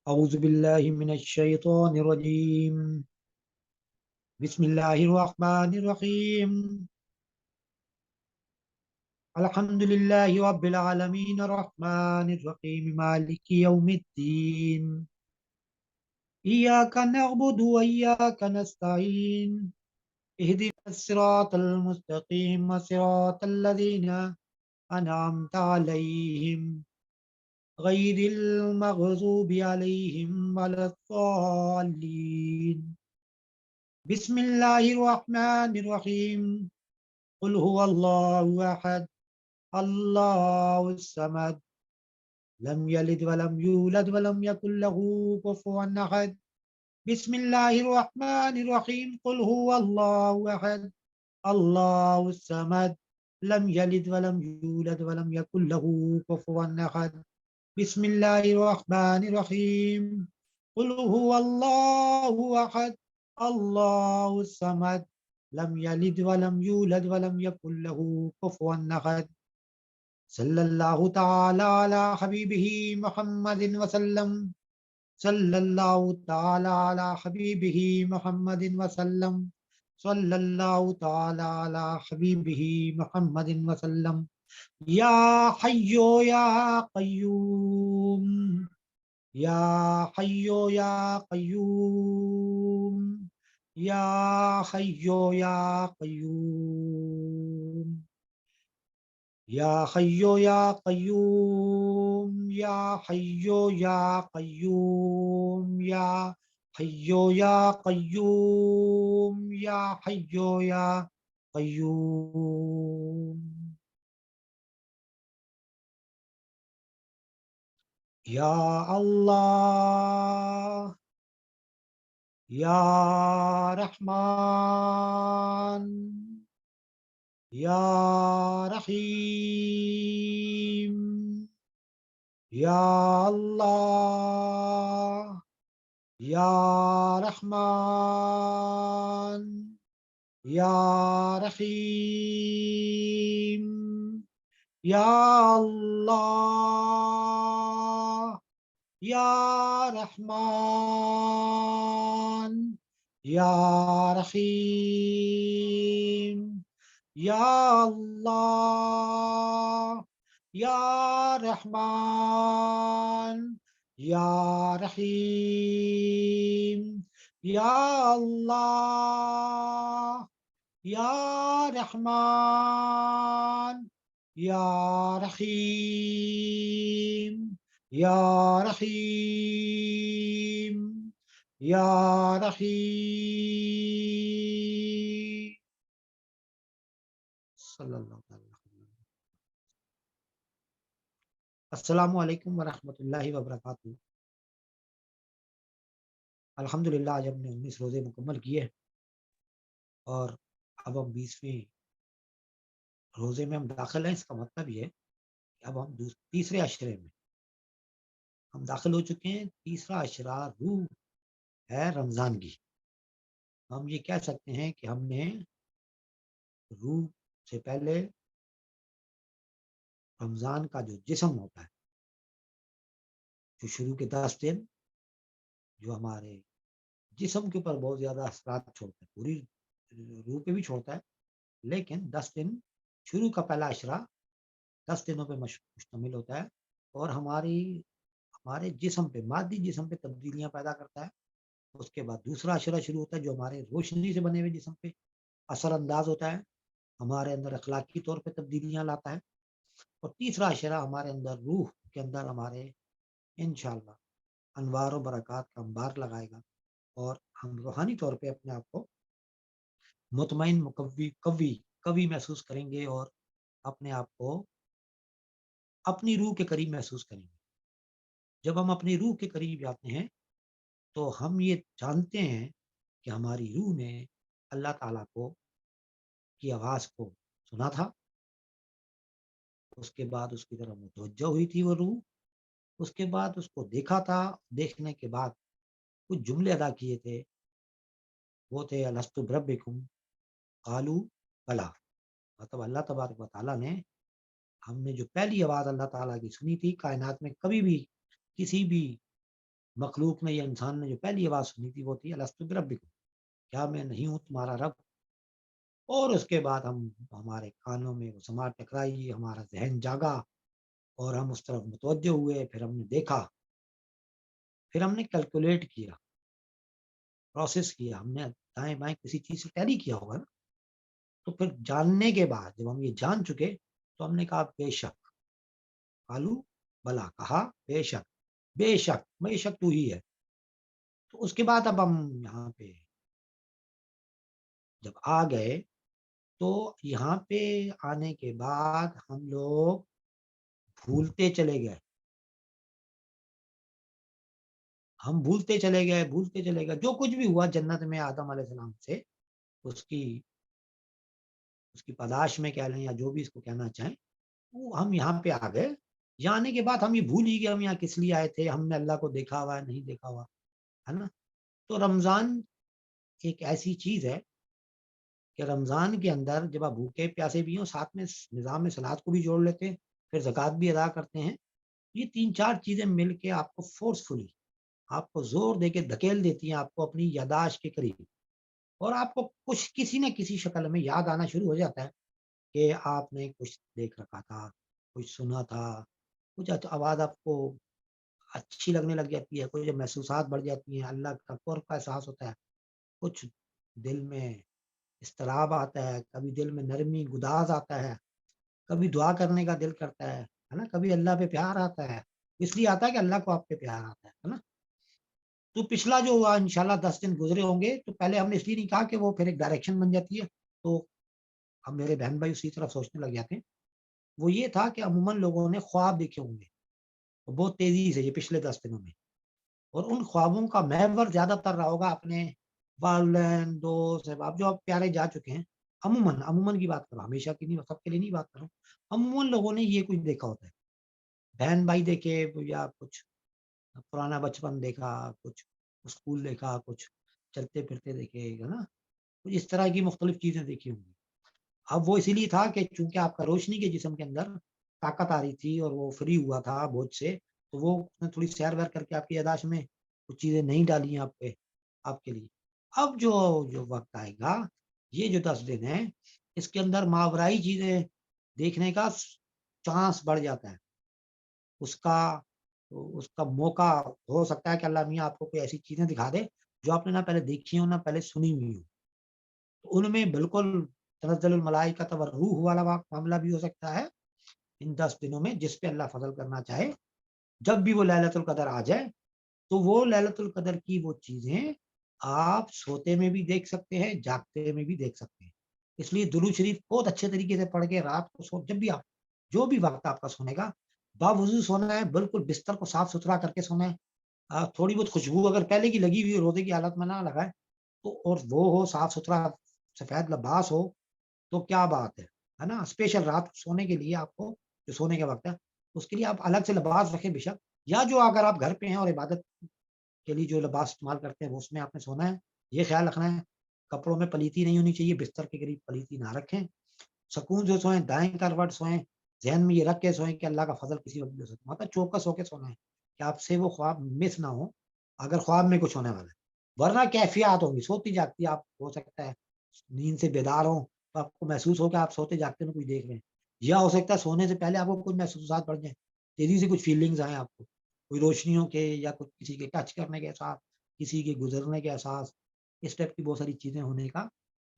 أعوذ بالله من الشيطان الرجيم. بسم الله الرحمن الرحيم. الحمد لله رب العالمين الرحمن الرحيم مالك يوم الدين. إياك نعبد وإياك نستعين. اهدنا الصراط المستقيم صراط الذين أنعمت عليهم غير المغضوب عليهم ولا الضالين. بسم الله الرحمن الرحيم. قل هو الله أحد الله الصمد لم يلد ولم يولد ولم يكن له كفوا أحد. بسم الله الرحمن الرحيم. قل هو الله أحد الله الصمد لم يلد ولم يولد ولم يكن له كفوا أحد. بسم الله الرحمن الرحيم. قل هو الله أحد الله الصمد لم يلد ولم يولد ولم يكن له كفوا أحد. صلى الله تعالى على حبيبه محمد وسلم. صلى الله تعالى على حبيبه محمد وسلم. صلى الله تعالى على حبيبه محمد وسلم. يا حي يا قيوم يا حي يا قيوم يا حي يا قيوم يا حي يا قيوم يا حي يا قيوم يا حي يا قيوم يا حي يا قيوم يا الله يا رحمن يا رحيم يا الله يا رحمن يا رحيم يا الله يا رحمن يا رحيم يا الله يا رحمن يا رحيم يا الله يا رحمن يا رحيم يا رحيم يا رحيم صلی اللہ تعالی وسلم. السلام علیکم ورحمۃ اللہ وبرکاتہ. الحمدللہ آج ہم نے 19 روزے مکمل کیے اور اب ہم 20ویں روزے میں ہم داخل ہیں. اس کا مطلب یہ کہ اب ہم تیسرے عشرے میں ہم داخل ہو چکے ہیں. تیسرا عشرہ روح ہے رمضان کی. ہم یہ کہہ سکتے ہیں کہ ہم نے روح سے پہلے رمضان کا جو جسم ہوتا ہے، جو شروع کے 10 دن جو ہمارے جسم کے اوپر بہت زیادہ اثرات چھوڑتا ہے، پوری روح پہ بھی چھوڑتا ہے، لیکن 10 دن شروع کا پہلا عشرہ 10 دنوں پہ مشتمل ہوتا ہے اور ہمارے جسم پہ، مادی جسم پہ تبدیلیاں پیدا کرتا ہے. اس کے بعد دوسرا عشرہ شروع ہوتا ہے جو ہمارے روشنی سے بنے ہوئے جسم پہ اثر انداز ہوتا ہے، ہمارے اندر اخلاقی طور پہ تبدیلیاں لاتا ہے. اور تیسرا عشرہ ہمارے اندر روح کے اندر ہمارے انشاءاللہ انوار و برکات کا انبار لگائے گا اور ہم روحانی طور پہ اپنے آپ کو مطمئن، قوی محسوس کریں گے اور اپنے آپ کو اپنی روح کے قریب محسوس کریں گے. جب ہم اپنی روح کے قریب آتے ہیں تو ہم یہ جانتے ہیں کہ ہماری روح نے اللہ تعالیٰ کی آواز کو سنا تھا، اس کے بعد اس کی طرف متوجہ ہوئی تھی وہ روح، اس کے بعد اس کو دیکھا تھا، دیکھنے کے بعد کچھ جملے ادا کیے تھے، وہ تھے الستو بربکم قالوا بلا. مطلب اللہ تبارک و تعالیٰ نے، ہم نے جو پہلی آواز اللہ تعالیٰ کی سنی تھی کائنات میں، کبھی بھی کسی بھی مخلوق نے یا انسان نے جو پہلی آواز سنی تھی وہ تھی الستو بربکم، کیا میں نہیں ہوں تمہارا رب؟ اور اس کے بعد ہمارے کانوں میں وہ سماعت ٹکرائی، ہمارا ذہن جاگا اور ہم اس طرف متوجہ ہوئے، پھر ہم نے دیکھا، پھر ہم نے کیلکولیٹ کیا، پروسیس کیا، ہم نے دائیں بائیں کسی چیز سے ٹیلی کیا ہوگا نا، تو پھر جاننے کے بعد جب ہم یہ جان چکے تو ہم نے کہا بے شک، قالو بلا، کہا بے شک، بے شک، بے شک تو ہی ہے۔ تو اس کے بعد اب ہم یہاں پہ جب آ گئے تو یہاں پہ آنے کے بعد ہم لوگ بھولتے چلے گئے، ہم بھولتے چلے گئے جو کچھ بھی ہوا جنت میں آدم علیہ السلام سے، اس کی پاداش میں کہہ لیں یا جو بھی اس کو کہنا چاہیں، وہ ہم یہاں پہ آ گئے۔ یہاں آنے کے بعد ہم یہ بھول ہی گئے ہم یہاں کس لیے آئے تھے، ہم نے اللہ کو دیکھا ہوا ہے نہیں دیکھا ہوا ہے نا۔ تو رمضان ایک ایسی چیز ہے کہ رمضان کے اندر جب آپ بھوکے پیاسے بھی ہوں، ساتھ میں نظام صلات کو بھی جوڑ لیتے ہیں، پھر زکوٰۃ بھی ادا کرتے ہیں، یہ 3-4 چیزیں مل کے آپ کو فورسفلی، آپ کو زور دے کے دھکیل دیتی ہیں آپ کو اپنی یاداشت کے قریب، اور آپ کو کچھ کسی نہ کسی شکل میں یاد آنا شروع ہو جاتا ہے کہ آپ نے کچھ دیکھ رکھا تھا، کچھ سنا تھا، کچھ آواز آپ کو اچھی لگنے لگ جاتی ہے، کچھ محسوسات بڑھ جاتی ہیں، اللہ کا قرب کا احساس ہوتا ہے، کچھ دل میں اضطراب آتا ہے، کبھی دل میں نرمی گداز آتا ہے، کبھی دعا کرنے کا دل کرتا ہے نا، کبھی اللہ پہ پیار آتا ہے، اس لیے آتا ہے کہ اللہ کو آپ پہ پیار آتا ہے نا۔ تو پچھلا جو ہوا انشاءاللہ 10 دن گزرے ہوں گے، تو پہلے ہم نے اس لیے نہیں کہا کہ وہ پھر ایک ڈائریکشن بن جاتی ہے، تو اب میرے بہن بھائی اسی طرف سوچنے لگ جاتے ہیں۔ وہ یہ تھا کہ عموماً لوگوں نے خواب دیکھے ہوں گے بہت تیزی سے یہ پچھلے 10 دنوں میں، اور ان خوابوں کا محور زیادہ تر رہا ہوگا اپنے والدین، دوست، احباب جو اب پیارے جا چکے ہیں، عموماً کی بات کرو، ہمیشہ کی نہیں، سب کے لیے نہیں بات کرو، عموماً لوگوں نے یہ کچھ دیکھا ہوتا ہے، بہن بھائی دیکھے یا کچھ پرانا بچپن دیکھا، کچھ اسکول دیکھا، کچھ چلتے پھرتے دیکھے ہے نا، کچھ اس طرح کی مختلف چیزیں دیکھی ہوں گی۔ اب وہ اسی لیے تھا کہ چونکہ آپ کا روشنی کے جسم کے اندر طاقت آ رہی تھی اور وہ فری ہوا تھا بوجھ سے، تو وہ تھوڑی سیر ویر کر کے آپ کی یاداشت میں کچھ چیزیں نہیں ڈالی ہیں آپ پہ، آپ کے لیے۔ اب جو وقت آئے گا، یہ جو 10 دن ہیں، اس کے اندر ماورائی چیزیں دیکھنے کا چانس بڑھ جاتا ہے، اس کا موقع ہو سکتا ہے کہ اللہ میاں آپ کو کوئی ایسی چیزیں دکھا دے جو آپ نے نہ پہلے دیکھی ہو نہ پہلے سنی ہوئی ہو۔ تو ان میں بالکل تنزل الملائکۃ والروح والا معاملہ بھی ہو سکتا ہے ان 10 دنوں میں، جس پہ اللہ فضل کرنا چاہے، جب بھی وہ ليلۃ القدر آ جائے تو وہ ليلۃ القدر کی وہ چیزیں آپ سوتے میں بھی دیکھ سکتے ہیں، جاگتے میں بھی دیکھ سکتے ہیں۔ اس لیے درود شریف بہت اچھے طریقے سے پڑھ کے رات کو جب بھی آپ جو بھی وقت آپ کا سونے کا، باوضو سونا ہے، بالکل بستر کو صاف ستھرا کر کے سونا ہے، تھوڑی بہت خوشبو اگر پہلے کی لگی ہوئی روزے کی حالت میں نہ لگائے تو، اور وہ ہو صاف ستھرا سفید لباس ہو، تو کیا بات ہے نا۔ اسپیشل رات سونے کے لیے آپ کو جو سونے کا وقت ہے اس کے لیے آپ الگ سے لباس رکھیں بے شک، یا جو اگر آپ گھر پہ ہیں اور عبادت کے لیے جو لباس استعمال کرتے ہیں وہ اس میں آپ نے سونا ہے، یہ خیال رکھنا ہے۔ کپڑوں میں پلیتی نہیں ہونی چاہیے، بستر کے قریب پلیتی نہ رکھیں، سکون سے سوئیں، دائیں کروٹ سوئیں، ذہن میں یہ رکھ کے سوئیں کہ اللہ کا فضل کسی وقت بھی ہو سکتا ہے، مطلب چوکس ہو کے سونا ہے کہ آپ سے وہ خواب مس نہ ہو اگر خواب میں کچھ ہونے والا ہے، ورنہ کیفیات ہوں گی سوتی جاگتی، آپ ہو سکتا ہے نیند سے بیدار ہوں تو آپ کو محسوس ہو کہ آپ سوتے جاگتے میں کچھ دیکھ رہے ہیں، یا ہو سکتا ہے سونے سے پہلے آپ کو کچھ محسوسات بڑھ جائیں، تیزی سے کچھ فیلنگز آئیں آپ کو، کوئی روشنیوں کے یا کچھ کسی کے ٹچ کرنے کے احساس، کسی کے گزرنے کے احساس، اس ٹائپ کی بہت ساری چیزیں ہونے کا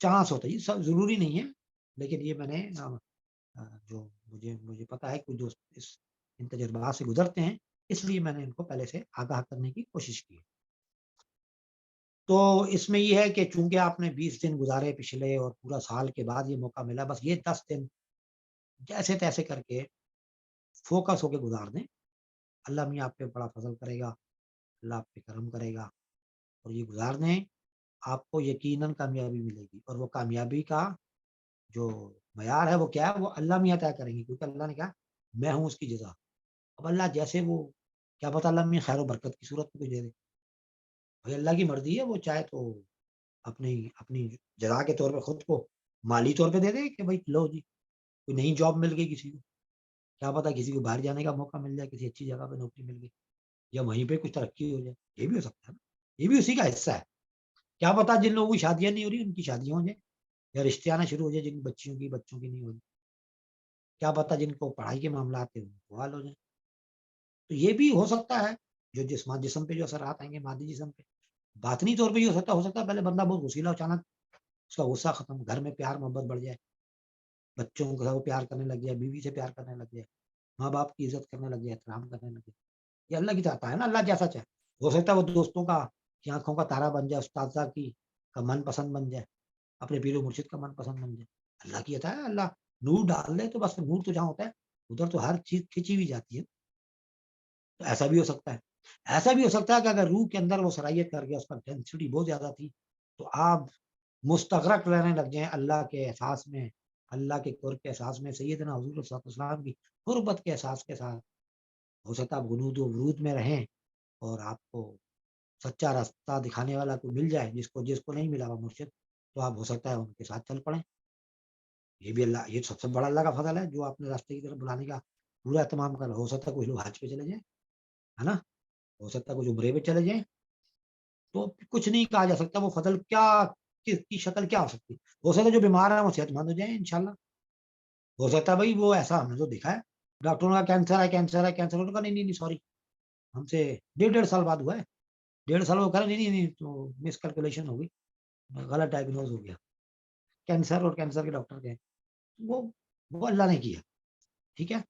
چانس ہوتا ہے۔ یہ سب ضروری نہیں ہے، لیکن یہ میں نے جو مجھے پتا ہے کہ دوست ان تجربات سے گزرتے ہیں، اس لیے میں نے ان کو پہلے سے آگاہ کرنے کی کوشش کی ہے۔ تو اس میں یہ ہے کہ چونکہ آپ نے 20 دن گزارے پچھلے اور پورا سال کے بعد یہ موقع ملا، بس یہ 10 دن جیسے تیسے کر کے فوکس ہو کے گزار دیں، اللہ میاں آپ پہ بڑا فضل کرے گا، اللہ آپ پہ کرم کرے گا، اور یہ گزار دیں، آپ کو یقیناً کامیابی ملے گی، اور وہ کامیابی کا جو معیار ہے وہ کیا ہے، وہ اللہ میاں طے کریں گے، کیونکہ اللہ نے کہا میں ہوں اس کی جزا۔ اب اللہ جیسے وہ، کیا پتہ اللہ میاں خیر و برکت کی صورت میں کچھ دے دے، بھائی اللہ کی مرضی ہے، وہ چاہے تو اپنی اپنی جزا کے طور پہ خود کو مالی طور پہ دے دے کہ بھائی لو جی کوئی نئی جاب مل گئی کسی کو، کیا پتا کسی کو باہر جانے کا موقع مل جائے، کسی اچھی جگہ پہ نوکری مل گئی، یا وہیں پہ کچھ ترقی ہو جائے، یہ بھی ہو سکتا ہے نا، یہ بھی اسی کا حصہ ہے. کیا پتا جن لوگوں کی شادیاں نہیں ہو رہی ان کی شادیاں ہو جائیں، یا رشتے آنا شروع ہو جائے جن بچوں کی نہیں ہو رہی. کیا پتا جن کو پڑھائی کے معاملات ہیں ان کو حل ہو جائیں. تو یہ بھی ہو سکتا ہے، جو جسم پہ جو اثرات آئیں گے مادی جسم پہ. باطنی طور پہ یہ ہو سکتا ہے پہلے بندہ بہت غصیلا، اچانک اس کا غصہ ختم، گھر میں پیار محبت بڑھ جائے، بچوں کے ساتھ پیار کرنے لگ جائے، بیوی سے پیار کرنے لگ جائے، ماں باپ کی عزت کرنے لگ جائے، احترام کرنے لگ جائے. یہ اللہ کی چاہتا ہے نا، اللہ جیسا چاہے. ہو سکتا ہے وہ دوستوں کا کی آنکھوں کا تارا بن جائے، استاذہ کی کا من پسند بن جائے، اپنے پیر و مرشد کا من پسند بن جائے. اللہ کی عطا ہے، اللہ نور ڈال دے تو بس. نور تو جہاں ہوتا ہے ادھر تو ہر چیز کھینچی ہوئی جاتی ہے. تو ایسا بھی ہو سکتا ہے. ایسا بھی ہو سکتا ہے کہ اگر روح کے اندر وہ صلاحیت کر گیا، اس پر ڈینسٹی بہت زیادہ تھی، تو آپ مستغرق رہنے لگ جائیں اللہ کے احساس میں، اللہ کے قرب کے احساس میں، سیدنا حضور صلی اللہ علیہ وسلم کی قربت کے احساس کے ساتھ. ہو سکتا ہے آپ غنود و ورود میں رہیں اور آپ کو سچا راستہ دکھانے والا کوئی مل جائے، جس کو نہیں ملا وہ مرشد، تو آپ ہو سکتا ہے ان کے ساتھ چل پڑیں. یہ بھی اللہ، یہ سب سے بڑا اللہ کا فضل ہے جو آپ نے راستے کی طرف بلانے کا پورا اہتمام کر. ہو سکتا ہے کچھ لوگ حج پہ چلے جائیں، ہے نا، ہو سکتا ہے کچھ عمرے پہ چلے جائیں. تو کچھ نہیں کہا جا سکتا وہ فضل کیا، کس کی شکل کیا ہو سکتی. ہو سکتا ہے جو بیمار ہیں وہ صحت مند ہو جائیں انشاءاللہ. ہو سکتا ہے بھائی وہ ایسا ہم نے تو دیکھا ہے، ڈاکٹروں کا کینسر ہے کینسر ہے کینسر، انہوں نے کہا نہیں نہیں نہیں سوری، ہم سے 1.5 سال بعد ہوا ہے. 1.5 سال وہ کرے نہیں نہیں نہیں تو مس کیلکولیشن ہوگی، غلط ڈائگنوز ہو گیا. کینسر اور کینسر کے ڈاکٹر کے وہ اللہ نے کیا. ٹھیک ہے،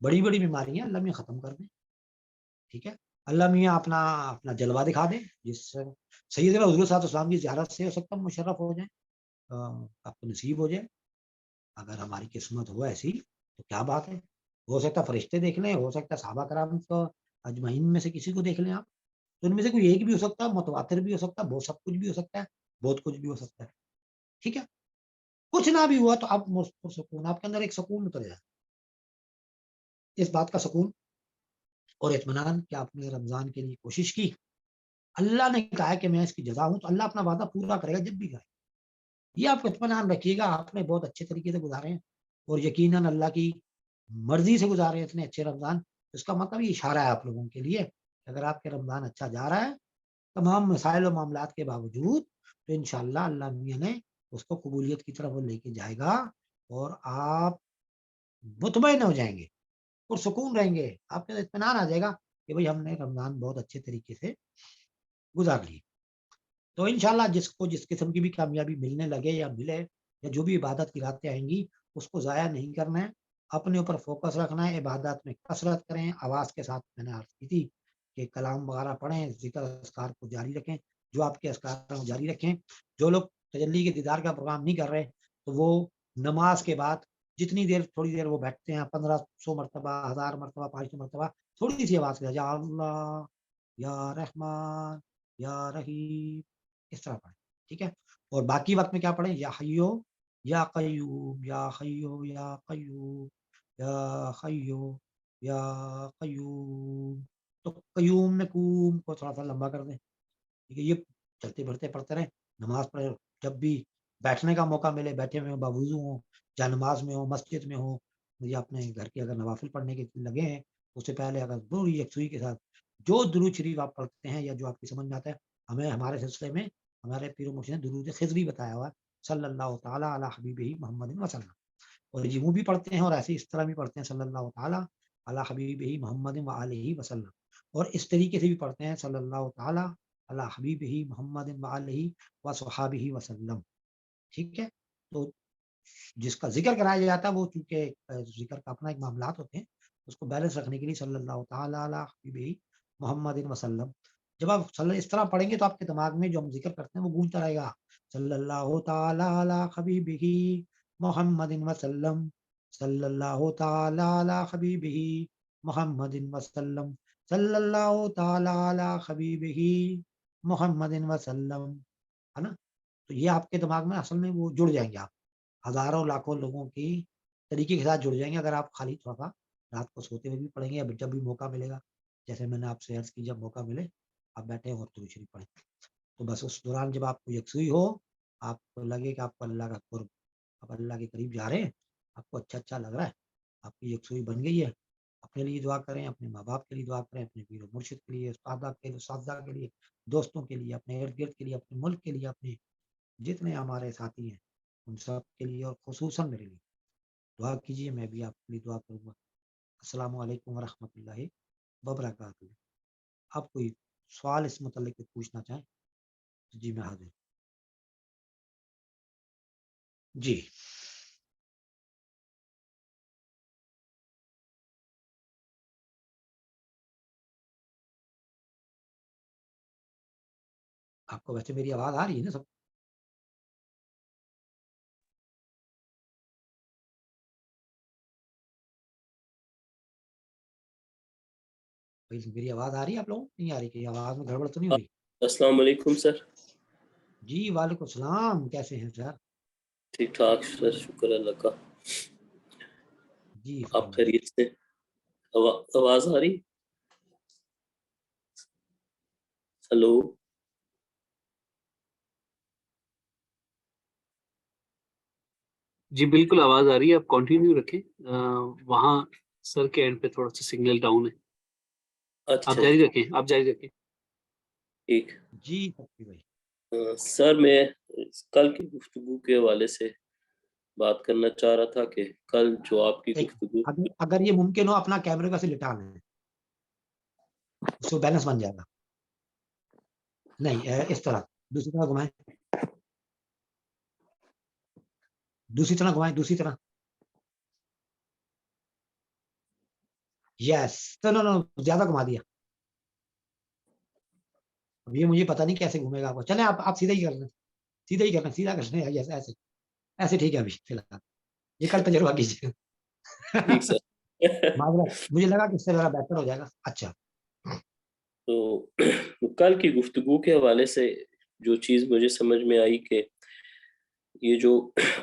بڑی بڑی بیماریاں اللہ میں ختم کر دیں. ٹھیک ہے، اللہ میاں اپنا جلوہ دکھا دیں، جس سے سیدنا حضور صلی اللہ علیہ وسلم کی زیارت سے ہو سکتا ہے مشرف ہو جائیں، آپ کو نصیب ہو جائے. اگر ہماری قسمت ہو ایسی تو کیا بات ہے. ہو سکتا ہے فرشتے دیکھ لیں، ہو سکتا ہے صحابہ کرام کو اجمعین میں سے کسی کو دیکھ لیں آپ. تو ان میں سے کوئی ایک بھی ہو سکتا ہے، متواتر بھی ہو سکتا ہے، بہت سب کچھ بھی ہو سکتا ہے، بہت کچھ بھی ہو سکتا ہے. ٹھیک ہے، کچھ نہ بھی ہوا تو آپ سکون، آپ کے اندر ایک سکون اتر جائے. اس بات کا سکون اور اطمینان کہ آپ نے رمضان کے لیے کوشش کی، اللہ نے کہا کہ میں اس کی جزا ہوں، تو اللہ اپنا وعدہ پورا کرے گا جب بھی کہے. یہ آپ اطمینان رکھیے گا. آپ نے بہت اچھے طریقے سے گزارے ہیں اور یقیناً اللہ کی مرضی سے گزارے ہیں اتنے اچھے رمضان. اس کا مطلب یہ اشارہ ہے آپ لوگوں کے لیے کہ اگر آپ کے رمضان اچھا جا رہا ہے تمام مسائل و معاملات کے باوجود، تو انشاءاللہ اللہ میاں نے اس کو قبولیت کی طرف لے کے جائے گا اور آپ مطمئن ہو جائیں گے اور سکون رہیں گے. آپ کے اطمینان آ جائے گا کہ بھئی ہم نے رمضان بہت اچھے طریقے سے گزار لیے. تو انشاءاللہ جس کو جس قسم کی بھی کامیابی ملنے لگے یا ملے، یا جو بھی عبادت کی راتیں آئیں گی اس کو ضائع نہیں کرنا ہے، اپنے اوپر فوکس رکھنا ہے. عبادات میں کثرت کریں، آواز کے ساتھ میں نے عرض کی تھی کہ کلام وغیرہ پڑھیں، ذکر اذکار کو جاری رکھیں، جو آپ کے اذکار کو جاری رکھیں. جو لوگ تجلی کے دیدار کا پروگرام نہیں کر رہے تو وہ نماز کے بعد جتنی دیر تھوڑی دیر وہ بیٹھتے ہیں، 1500 مرتبہ، 1000 مرتبہ، 500 مرتبہ تھوڑی سی آواز کے یا اللہ یا رحمان یا رحیم اس طرح پڑھیں. ٹھیک ہے، اور باقی وقت میں کیا پڑھیں؟ یا حیو یا قیوم یا حیو یا قیوم یا حیو یا قیوم. تو قیوم میں کوم کو تھوڑا سا لمبا کر دیں. ٹھیک ہے، یہ چلتے بڑھتے پڑھتے رہیں. نماز پڑھے جب بھی بیٹھنے کا موقع ملے بیٹھے ہوئے باوضو ہوں، یا نماز میں ہو، مسجد میں ہو، یا اپنے گھر کے اگر نوافل پڑھنے کے لگے ہیں اس سے پہلے اگر پوری یکسوئی کے ساتھ جو درود شریف آپ پڑھتے ہیں یا جو آپ کی سمجھ میں آتا ہے. ہمیں ہمارے سلسلے میں ہمارے پیر و مرشد نے درود خضری بتایا ہوا ہے، صلی اللہ تعالیٰ علی حبیبہ محمد وسلم. اور یہ وہ بھی پڑھتے ہیں اور ایسے اس طرح بھی پڑھتے ہیں صلی اللہ تعالیٰ علی حبیبہ محمد وآلہ وسلم. اور اس طریقے سے بھی پڑھتے ہیں صلی اللہ تعالیٰ علی حبیبہ محمد وآلہ وصحابہ وسلم. ٹھیک ہے، تو جس کا ذکر کرایا جاتا ہے وہ چونکہ ذکر کا اپنا ایک معاملات ہوتے ہیں، اس کو بیلنس رکھنے کے لیے صلی اللہ تعالیٰ علی حبیبہ محمد وسلم. جب آپ اس طرح پڑھیں گے تو آپ کے دماغ میں جو ہم ذکر کرتے ہیں وہ گونجتا رہے گا، صلی اللہ تعالیٰ علی حبیبہ محمد وسلم، صلی اللہ تعالیٰ علی حبیبہ محمد وسلم، صلی اللہ تعالیٰ علی حبیبہ محمد وسلم. ہے نا؟ تو یہ آپ کے دماغ میں اصل میں وہ جڑ جائیں گے. آپ ہزاروں لاکھوں لوگوں کی طریقے کے ساتھ جڑ جائیں گے اگر آپ خالی تھوڑا سا رات کو سوتے ہوئے بھی پڑھیں گے یا جب بھی موقع ملے گا. جیسے میں نے آپ سے عرض کی جب موقع ملے آپ بیٹھیں اور درود شریف پڑھیں. تو بس اس دوران جب آپ کو یکسوئی ہو، آپ کو لگے کہ آپ کو اللہ کا قرب، آپ اللہ کے قریب جا رہے ہیں، آپ کو اچھا لگ رہا ہے، آپ کی یکسوئی بن گئی ہے، اپنے لیے دعا کریں، اپنے ماں باپ کے لیے دعا کریں، اپنے پیر و مرشد کے لیے، اساتذہ کے لیے، دوستوں کے لیے، اپنے ارد گرد کے لیے، اپنے ملک کے لیے، اپنے جتنے ہمارے ساتھی ہیں ان سب کے لیے، اور خصوصاً میرے لیے دعا کیجیے. میں بھی آپ کے لیے دعا کروں گا. السلام علیکم ورحمۃ اللہ وبرکاتہ. آپ کوئی سوال اس متعلق پوچھنا چاہیں تو جی میں حاضر. جی آپ کو ویسے میری آواز آ رہی ہے نا سب؟ میری آواز آ رہی ہے آپ لوگوں کو؟ نہیں آ رہی؟ کہ آواز میں گڑبڑ تو نہیں ہوئی؟ السلام علیکم سر. جی وعلیکم السلام. کیسے ہیں سر؟ ٹھیک ٹھاک سر، شکر اللہ کا. جی آپ خیریت سے؟ آواز آ رہی؟ ہلو. جی بالکل آواز آ رہی ہے، آپ کنٹینیو رکھیں. وہاں سر کے اینڈ پہ تھوڑا سا سگنل ڈاؤن ہے. اچھا آپ جاری رکھیں، آپ جاری رکھیں. ٹھیک. جی بھائی. سر میں کل کی گفتگو کے حوالے سے بات کرنا چاہ رہا تھا کہ کل جو آپ کی گفتگو، اگر یہ ممکن ہو اپنا کیمرے کا سے لٹا لیں، اس سے بیلنس بن جائے گا. نہیں اس طرح دوسری طرح گھمائیں، دوسری طرح گھمائیں، دوسری طرح. یس. نو زیادہ گھما دیا. اب یہ مجھے پتا نہیں کیسے گھومے گا آپ کو. چلیں آپ سیدھا ہی کر لیں، سیدھا ہی کر لیں، سیدھا کر لیں. یس ایسے ایسے ٹھیک ہے ابھی فی الحال. یہ کل تجربہ کیجیے. ٹھیک سر. مجھے لگا کہ اس سے ذرا بہتر ہو جائے گا. اچھا تو کل کی گفتگو کے حوالے سے جو چیز مجھے سمجھ میں آئی کہ یہ جو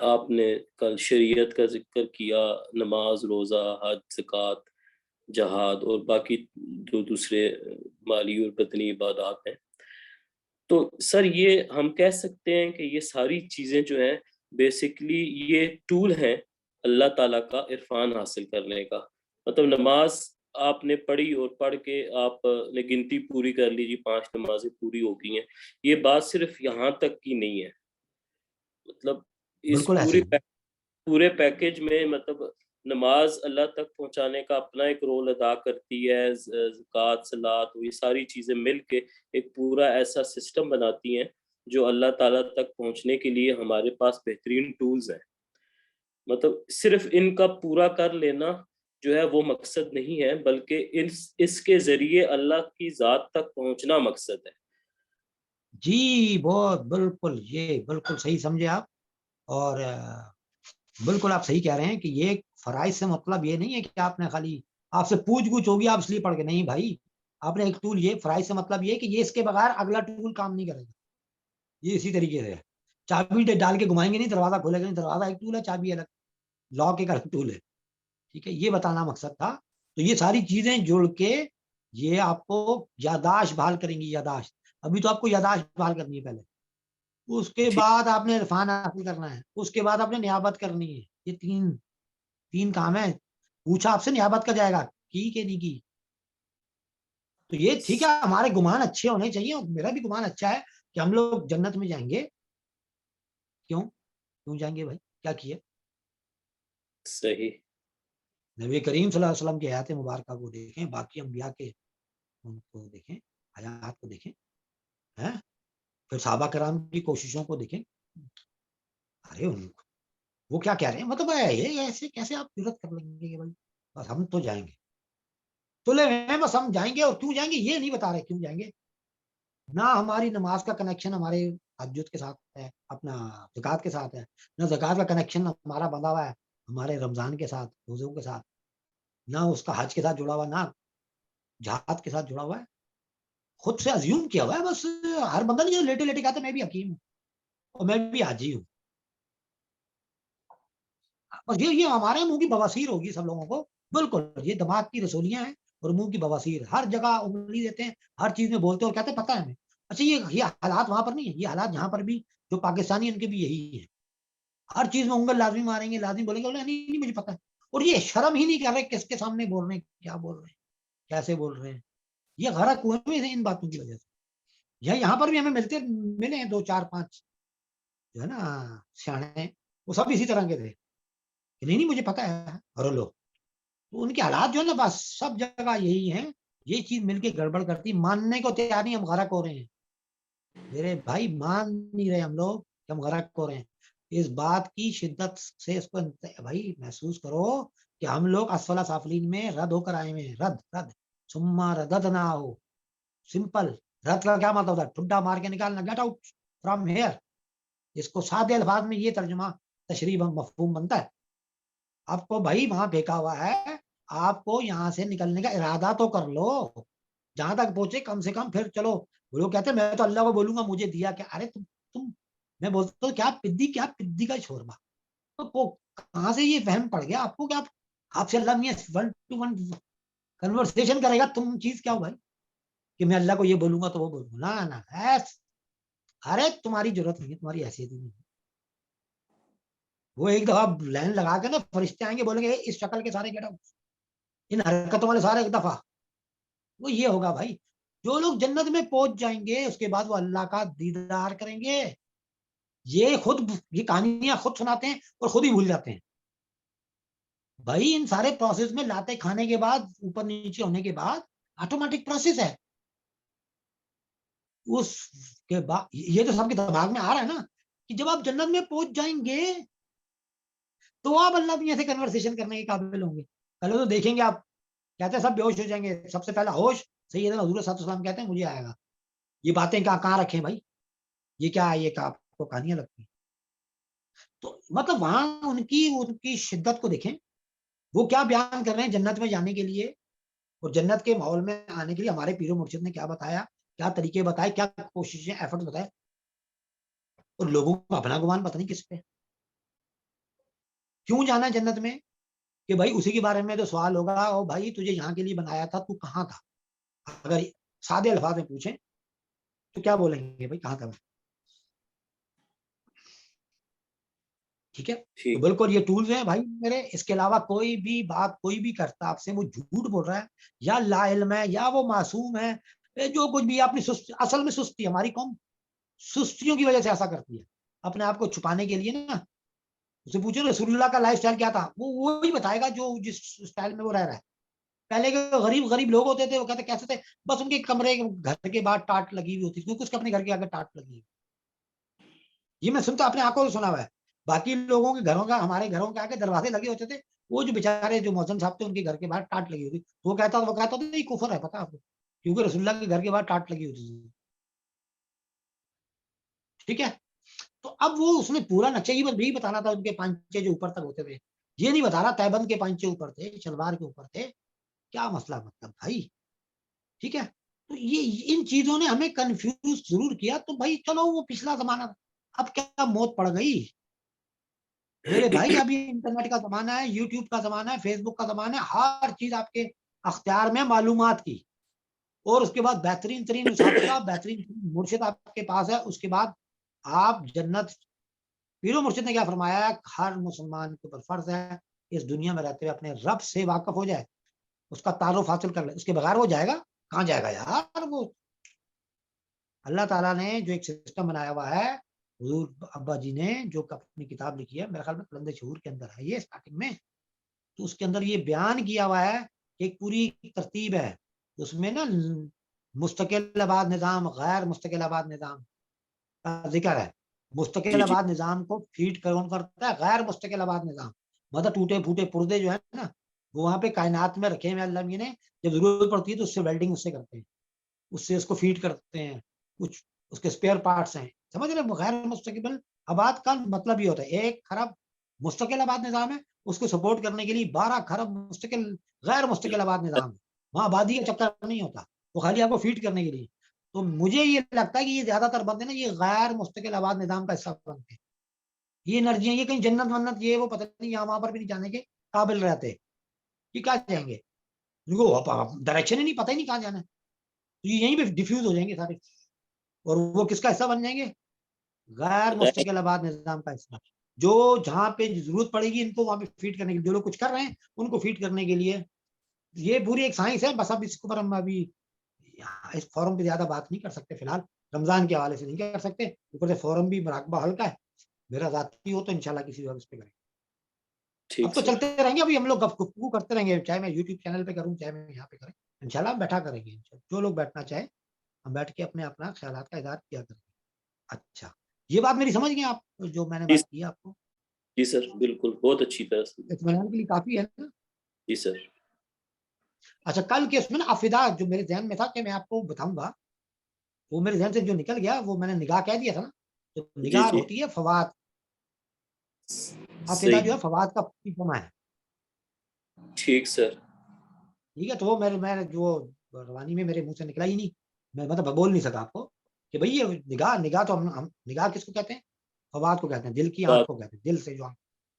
آپ نے کل شریعت کا ذکر کیا، نماز، روزہ، حج، زکوٰۃ، جہاد اور باقی جو دوسرے مالی اور بدنی عبادات ہیں، تو سر یہ ہم کہہ سکتے ہیں کہ یہ ساری چیزیں جو ہیں بیسکلی یہ ٹول ہیں اللہ تعالیٰ کا عرفان حاصل کرنے کا. مطلب نماز آپ نے پڑھی اور پڑھ کے آپ نے گنتی پوری کر لی، جی 5 نمازیں پوری ہو گئی ہیں، یہ بات صرف یہاں تک کی نہیں ہے. مطلب اس بالکل ایسے پورے پیکج میں مطلب نماز اللہ تک پہنچانے کا اپنا ایک رول ادا کرتی ہے، زکوٰۃ، صلاۃ، یہ ساری چیزیں مل کے ایک پورا ایسا سسٹم بناتی ہیں جو اللہ تعالیٰ تک پہنچنے کے لیے ہمارے پاس بہترین ٹولز ہیں. مطلب صرف ان کا پورا کر لینا جو ہے وہ مقصد نہیں ہے، بلکہ اس کے ذریعے اللہ کی ذات تک پہنچنا مقصد ہے. جی بہت بالکل، یہ بالکل صحیح سمجھے آپ. اور بالکل آپ صحیح کہہ رہے ہیں کہ یہ فرائض سے مطلب یہ نہیں ہے کہ آپ نے خالی آپ سے پوچھ گچھ ہوگی آپ اس لیے پڑھ کے. نہیں بھائی، آپ نے ایک ٹول، یہ فرائض سے مطلب یہ کہ یہ اس کے بغیر اگلا ٹول کام نہیں کرے گا. یہ اسی طریقے سے چابی ڈال کے گھمائیں گے نہیں دروازہ کھولے گا نہیں. دروازہ ایک ٹول ہے، چابی الگ، لاک ایک الگ ٹول ہے. ٹھیک ہے، یہ بتانا مقصد تھا. تو یہ ساری چیزیں جڑ کے یہ آپ کو یاداشت بحال کریں گی. یاداشت، ابھی تو آپ کو یاداشت بحال کرنی ہے پہلے، اس کے بعد آپ نے عرفان حاصل کرنا ہے، اس کے بعد آپ نے نیابت کرنی ہے. یہ تین کام ہے. پوچھا آپ سے نیابت کا جائے گا کی کہ نہیں کی. تو یہ ٹھیک ہے، ہمارے گمان اچھے ہونے چاہیے، اور میرا بھی گمان اچھا ہے کہ ہم لوگ جنت میں جائیں گے. کیوں جائیں گے بھائی؟ کیا کیے؟ صحیح. نبی کریم صلی اللہ علیہ وسلم کی آیات مبارکہ کو دیکھیں، باقی انبیاء کے ان کو دیکھیں، حیات کو دیکھیں، پھر صحابہ کرام کی کوششوں کو دیکھیں. ارے وہ کیا کہہ رہے ہیں، مطلب یہ ایسے کیسے آپ جرات کر لیں گے کہ بھائی بس ہم تو جائیں گے، تلے ہیں بس ہم جائیں گے. اور کیوں جائیں گے یہ نہیں بتا رہے کیوں جائیں گے. نہ ہماری نماز کا کنیکشن ہمارے تہجد کے ساتھ ہے، اپنا زکوٰۃ کے ساتھ ہے. نہ زکوٰۃ کا کنیکشن ہمارا بندھا ہوا ہے ہمارے رمضان کے ساتھ، روزوں کے ساتھ. نہ اس کا حج کے ساتھ جڑا ہوا، نہ جہاد کے ساتھ جڑا ہوا ہے. خود سے ازیوم کیا ہوا ہے بس. ہر بندہ نہیں جو لیٹے لیٹے کہتا میں بھی حکیم ہوں اور میں بھی حاجی ہوں. بس یہ ہمارے منہ کی بواسیر ہوگی سب لوگوں کو. بالکل یہ دماغ کی رسولیاں ہیں اور منہ کی بواسیر. ہر جگہ انگلی دیتے ہیں، ہر چیز میں بولتے ہیں اور کہتے ہیں پتہ ہے ہمیں. اچھا یہ حالات وہاں پر نہیں ہے، یہ حالات یہاں پر بھی جو پاکستانی ان کے بھی یہی ہے. ہر چیز میں انگل لازمی ماریں گے، لازمی بولیں گے نہیں مجھے پتہ ہے. اور یہ شرم ہی نہیں کر رہے کس کے سامنے بول رہے ہیں, کیا بول رہے ہیں, کیسے بول رہے ہیں. یہ غرق ہوئے ہیں ان باتوں کی وجہ سے. یہاں پر بھی ہمیں ملے ہیں 2 4 5 جو ہے نا سیانے, وہ سب اسی طرح کے تھے کہ نہیں مجھے پتا ہے اور لو. تو ان کے حالات جو ہے نا بس سب جگہ یہی ہیں, یہ چیز مل کے گڑبڑ کرتی, ماننے کو تیار نہیں, ہم غرق ہو رہے ہیں. میرے بھائی مان نہیں رہے ہم لوگ کہ ہم غرق ہو رہے ہیں. اس بات کی شدت سے اس کو بھائی محسوس کرو کہ ہم لوگ اسفل سافلین میں رد ہو کر آئے ہوئے ہیں. رد سما ردد نہ ہو. سمپل رد کا کیا مطلب ہوتا ہے؟ ٹھڈا مار کے نکالنا, گیٹ آؤٹ فرام ہیئر. اس کو سادے الفاظ میں یہ ترجمہ تشریح مفہوم بنتا ہے. آپ کو بھائی وہاں پھینکا ہوا ہے, آپ کو یہاں سے نکلنے کا ارادہ تو کر لو, جہاں تک پہنچے کم سے کم. پھر چلو وہ لوگ کہتے ہیں میں تو اللہ کو بولوں گا مجھے دیا کیا. ارے تم میں بولتا ہوں کیا پدی کا چھوڑنا, تو کہاں سے یہ فہم پڑ گیا آپ کو کہ آپ سے اللہ میاں 1 to 1 کنورسیشن کرے گا. تم چیز کیا ہو بھائی کہ میں اللہ کو یہ بولوں گا تو وہ بولوں گا, نہ. ارے تمہاری ضرورت نہیں ہے, تمہاری حیثیت ہی نہیں ہے. وہ ایک دفعہ لائن لگا کے نا فرشتے آئیں گے, بولیں گے اس شکل کے سارے گیٹ آؤٹ, ان حرکتوں والے سارے ایک دفعہ. وہ یہ ہوگا بھائی, جو لوگ جنت میں پہنچ جائیں گے اس کے بعد وہ اللہ کا دیدار کریں گے. یہ کہانیاں خود سناتے ہیں اور خود ہی بھول جاتے ہیں. بھائی ان سارے پروسیس میں لاتے کھانے کے بعد اوپر نیچے ہونے کے بعد آٹومیٹک پروسیس ہے. اس کے بعد یہ تو سب کے دماغ میں آ رہا ہے نا کہ جب آپ جنت میں پہنچ جائیں گے تو آپ اللہ میاں سے کنورسیشن کرنے کے قابل ہوں گے. پہلے تو دیکھیں گے آپ, کہتے ہیں سب بے ہوش ہو جائیں گے. سب سے پہلا ہوش سیدنا حضور صلی اللہ علیہ وسلم کہتے ہیں مجھے آئے گا. یہ باتیں کہاں رکھیں بھائی, یہ کیا ہے, یہ آپ کو کہانیاں لگتی ہیں. تو مطلب وہاں ان کی شدت کو دیکھیں, وہ کیا بیان کر رہے ہیں جنت میں جانے کے لیے اور جنت کے ماحول میں آنے کے لیے. ہمارے پیر و مرشد نے کیا بتایا, کیا طریقے بتائے, کیا کوششیں ایفرٹ بتائے, اور لوگوں کو اپنا گمان پتہ نہیں کس پہ. کیوں جانا ہے جنت میں کہ بھائی اسی کے بارے میں تو سوال ہوگا, او بھائی تجھے یہاں کے لیے بنایا تھا, تو کہاں تھا. اگر سادے الفاظ میں پوچھیں تو کیا بولیں گے بھائی, کہاں تھا. ٹھیک ہے, تو بالکل یہ ٹولز ہیں بھائی میرے. اس کے علاوہ کوئی بھی بات کوئی بھی کرتا آپ سے وہ جھوٹ بول رہا ہے, یا لا علم ہے, یا وہ معصوم ہے, جو کچھ بھی اپنی اصل میں سستی. ہماری قوم سستیوں کی وجہ سے ایسا کرتی ہے, اپنے آپ کو چھپانے کے لیے نا. اسے پوچھو رسول اللہ کا لائف سٹائل کیا تھا, وہ وہی بتائے گا جو جس سٹائل میں وہ رہ رہا ہے. پہلے کے غریب لوگ ہوتے تھے, وہ کہتے کیسے تھے, بس ان کے کمرے گھر کے بعد ٹاٹ لگی ہوئی ہوتی تھی, کیونکہ اس کے اپنے گھر کے آگے ٹاٹ لگی. یہ میں سنتا اپنے آنکھوں سے سنا ہوا ہے. باقی لوگوں کے گھروں کا, ہمارے گھروں کے آگے دروازے لگے ہوتے تھے, وہ جو بیچارے جو مؤذن صاحب تھے ان کے گھر کے باہر ٹاٹ لگی ہوتی. وہ کہتا تھا یہ کفر ہے, پتا آپ کو, کیونکہ رسول اللہ کے گھر کے باہر ٹاٹ لگی ہوتی تھی. ٹھیک ہے, تو اب وہ اس نے پورا نقشہ بھی بتانا تھا. ان کے پانچے جو اوپر تک ہوتے تھے, یہ نہیں بتا رہا تیبند کے پانچے اوپر تھے, شلوار کے اوپر تھے, کیا مسئلہ مطلب بھائی. ٹھیک ہے, تو یہ ان چیزوں نے ہمیں کنفیوز ضرور کیا. تو بھائی چلو وہ پچھلا زمانہ, اب کیا موت پڑ گئی میرے بھائی. ابھی انٹرنیٹ کا زمانہ ہے, یوٹیوب کا زمانہ ہے, فیس بک کا زمانہ ہے, ہر چیز آپ کے اختیار میں معلومات کی. اور اس کے بعد بہترین ترین اساتذہ, بہترین مرشد آپ کے پاس ہے. اس کے بعد آپ جنت. پیر و مرشد نے کیا فرمایا ہے, ہر مسلمان کے اوپر فرض ہے اس دنیا میں رہتے ہوئے اپنے رب سے واقف ہو جائے, اس کا تعارف حاصل کر لے. اس کے بغیر وہ جائے گا کہاں جائے گا یار. وہ اللہ تعالیٰ نے جو ایک سسٹم بنایا ہوا ہے, حضور ابا جی نے جو اپنی کتاب لکھی ہے, میرے خیال میں بلند شعور کے اندر ہے یہ اسٹارٹنگ میں, تو اس کے اندر یہ بیان کیا ہوا ہے کہ ایک پوری ترتیب ہے. اس میں نا مستقل آباد نظام, غیر مستقل آباد نظام کا ذکر ہے. مستقل آباد نظام کو فیڈ کون کرتا ہے, غیر مستقل آباد نظام. مطلب ٹوٹے پھوٹے پردے جو ہے نا, وہ وہاں پہ کائنات میں رکھے ہوئے اللہ نے, جب ضرورت پڑتی ہے تو اس سے ویلڈنگ اس سے کرتے ہیں, اس سے اس کو فیڈ کرتے ہیں. کچھ اس کے اسپیئر پارٹس ہیں, سمجھ رہے. غیر مستقبل آباد کا مطلب یہ ہوتا ہے 1 خراب مستقل آباد نظام ہے, اس کو سپورٹ کرنے کے لیے 12 خراب مستقل غیر مستقل آباد نظام ہے. وہاں آبادی کا چکر نہیں ہوتا, وہ خالی آپ کو فیڈ کرنے کے لیے. تو مجھے یہ لگتا ہے کہ یہ زیادہ تر بندے نا یہ غیر مستقل آباد نظام کا حصہ بنتے ہیں. یہ انرجیاں, یہ کہیں جنت ونت یہ وہ پتہ نہیں, یہاں وہاں پر بھی نہیں جانے کے قابل رہتے. یہ کہاں جائیں گے, ان کو ڈائریکشن ہی نہیں, پتہ ہی نہیں کہاں جانا ہے. تو یہ یہیں پہ ڈیفیوز ہو جائیں گے سارے, اور وہ کس کا حصہ بن جائیں گے, غیر مستقل آباد نظام کا حصہ. جو جہاں پہ ضرورت پڑے گی ان کو وہاں پہ فیڈ کرنے کے لیے، جو لوگ کچھ کر رہے ہیں ان کو فیڈ کرنے کے لیے. یہ پوری ایک سائنس ہے. بس اب اس کے اوپر ہم ابھی اس فورم پہ زیادہ بات نہیں کر سکتے فی الحال، رمضان کے حوالے سے نہیں کر سکتے. اوپر سے فورم بھی مراقبہ ہلکا ہے. میرا ذاتی ہو تو انشاءاللہ کسی وقت اس پہ کریں گے. اب ٹھیک تو سر. چلتے رہیں گے. ابھی ہم لوگ گفتگو کرتے رہیں گے، چاہے میں یوٹیوب چینل پہ کروں چاہے میں یہاں پہ کریں. انشاءاللہ ہم بیٹھا کریں گے. جو لوگ بیٹھنا چاہیں ہم بیٹھ کے اپنا خیالات کا اظہار کیا کریں گے. اچھا، یہ بات میری سمجھ گئے آپ جو میں نے جی بات کی آپ کو؟ جی سر بالکل بہت اچھی طرح سے. اطمینان کے لیے کافی ہے نا؟ جی سر. اچھا، کل کے اس میں نا افیدہ جو میرے ذہن میں تھا کہ میں آپ کو بتاؤں گا، وہ میرے ذہن سے جو نکل گیا وہ میں نے نگاہ کہہ دیا تھا نا. تو جی نگاہ جی ہوتی ہے فواد، افیدہ جو ہے صحیح. فواد کا جمع ہے. ٹھیک سر. ٹھیک ہے، تو وہ میں جو روانی میں میرے منہ سے نکلا ہی نہیں، میں مطلب بول نہیں سکا آپ کو کہ بھئی یہ نگاہ تو ہم نگاہ کس کو کہتے ہیں؟ فواد کو کہتے ہیں، دل کی آنکھ کو کہتے ہیں، دل سے جو آنکھ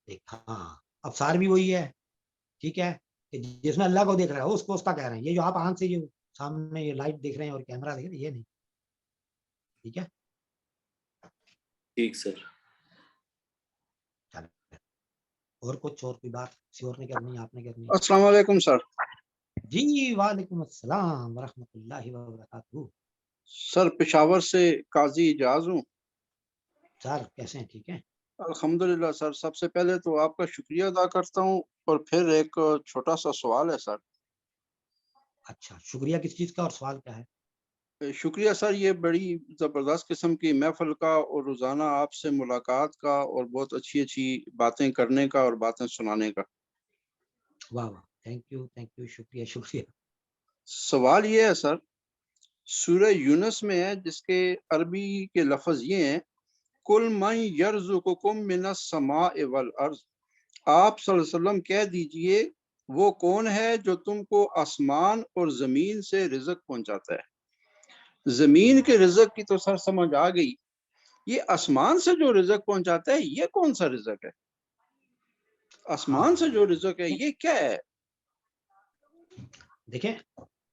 دیکھ. ہاں، ابصار بھی وہی ہے. ٹھیک ہے، کہ جس میں اللہ کو دیکھ رہا ہے اس کو اس کا کہہ رہے ہیں. یہ جو آپ آنکھ سے یہ سامنے یہ لائٹ دیکھ رہے ہیں اور کیمرہ دیکھ رہے ہیں یہ نہیں. ٹھیک ہے، ٹھیک سر. چلیں اور کچھ اور کوئی بات کسی اور نے کرنی ہے آپ نے کرنی ہے؟ السلام علیکم سر. جی وعلیکم السلام ورحمۃ اللہ وبرکاتہ. سر پشاور سے قاضی اجاز ہوں. سر کیسے ہیں؟ ٹھیک ہیں الحمدللہ سر. سب سے پہلے تو آپ کا شکریہ ادا کرتا ہوں اور پھر ایک چھوٹا سا سوال ہے سر. اچھا، شکریہ کس چیز کا اور سوال کیا ہے؟ شکریہ سر، یہ بڑی زبردست قسم کی محفل کا اور روزانہ آپ سے ملاقات کا اور بہت اچھی اچھی باتیں کرنے کا اور باتیں سنانے کا. واہ واہ، تھینک یو، شکریہ شکریہ. سوال یہ ہے سر، سورہ یونس میں ہے جس کے عربی کے لفظ یہ ہیں کل من یرزقکم من السماء والارض. آپ صلی اللہ علیہ وسلم کہہ دیجئے وہ کون ہے جو تم کو آسمان اور زمین سے رزق پہنچاتا ہے. زمین کے رزق کی تو سر سمجھ آ گئی، یہ آسمان سے جو رزق پہنچاتا ہے یہ کون سا رزق ہے؟ آسمان سے جو رزق ہے یہ کیا ہے؟ دیکھیں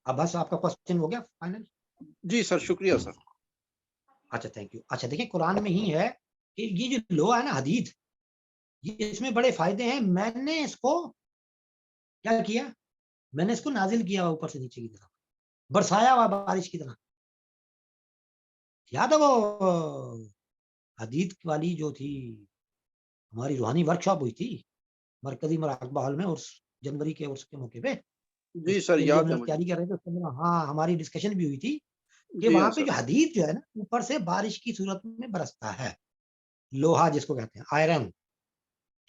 اب بس آپ کا کوسچن ہو گیا فائنل. جی سر شکریہ سر. اچھا تھینک یو. اچھا دیکھیں قرآن میں ہی ہے کہ یہ جو لوہا ہے نا حدید، یہ اس میں بڑے فائدے ہیں. میں نے اس کو کیا کیا، میں نے اس کو نازل کیا اوپر سے نیچے کی طرف، برسایا ہوا بارش کی طرح. یاد ہے وہ حدید والی جو تھی ہماری روحانی ورکشاپ ہوئی تھی مرکزی مراقبہ ہال میں، اور جنوری کے اس کے موقع پہ جی سر کے لیے یاد ہم ہے لوگ مجھے. تیاری کر رہے تھے. ہاں ہماری ڈسکشن بھی ہوئی تھی کہ جی وہاں ہاں پہ سر. جو حدید جو ہے نا اوپر سے بارش کی صورت میں برستا ہے، لوہا جس کو کہتے ہیں آئرن.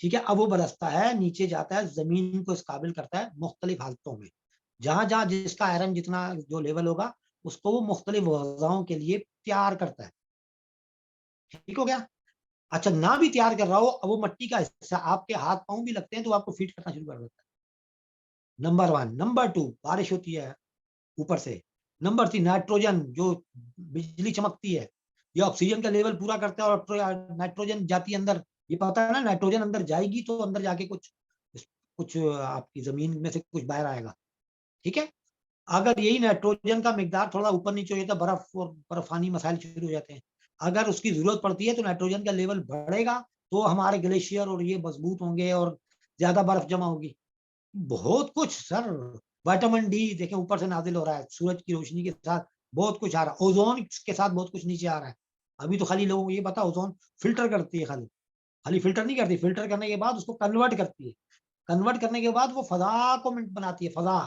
ٹھیک ہے، اب وہ برستا ہے نیچے جاتا ہے، زمین کو اس قابل کرتا ہے مختلف حالتوں میں. جہاں جہاں جس کا آئرن جتنا جو لیول ہوگا اس کو وہ مختلف غذاؤں کے لیے تیار کرتا ہے. ٹھیک ہو گیا. اچھا نہ بھی تیار کر رہا ہو، اب وہ مٹی کا حصہ آپ کے ہاتھ پاؤں بھی لگتے ہیں تو آپ کو فیڈ کرنا شروع کر دیتا ہے. نمبر 1. نمبر 2 بارش ہوتی ہے اوپر سے. نمبر 3 نائٹروجن جو بجلی چمکتی ہے یہ آکسیجن کا لیول پورا کرتا ہے اور نائٹروجن جاتی ہے اندر. یہ پتا ہے نا نائٹروجن اندر جائے گی تو اندر جا کے کچھ آپ کی زمین میں سے کچھ باہر آئے گا. ٹھیک ہے، اگر یہی نائٹروجن کا مقدار تھوڑا اوپر نیچے ہو جاتا ہے برف اور برفانی مسائل شروع ہو جاتے ہیں. اگر اس کی ضرورت پڑتی ہے تو نائٹروجن کا لیول بڑھے گا تو ہمارے گلیشیئر اور یہ مضبوط ہوں گے اور زیادہ برف جمع ہوگی. بہت کچھ سر. وائٹامن ڈی دیکھیں اوپر سے نازل ہو رہا ہے سورج کی روشنی کے ساتھ، بہت کچھ آ رہا ہے. اوزون کے ساتھ بہت کچھ نیچے آ رہا ہے. ابھی تو خالی لوگوں کو یہ پتا اوزون فلٹر کرتی ہے، خالی فلٹر نہیں کرتی، فلٹر کرنے کے بعد اس کو کنورٹ کرتی ہے. کنورٹ کرنے کے بعد وہ فضا کو بناتی ہے. فضا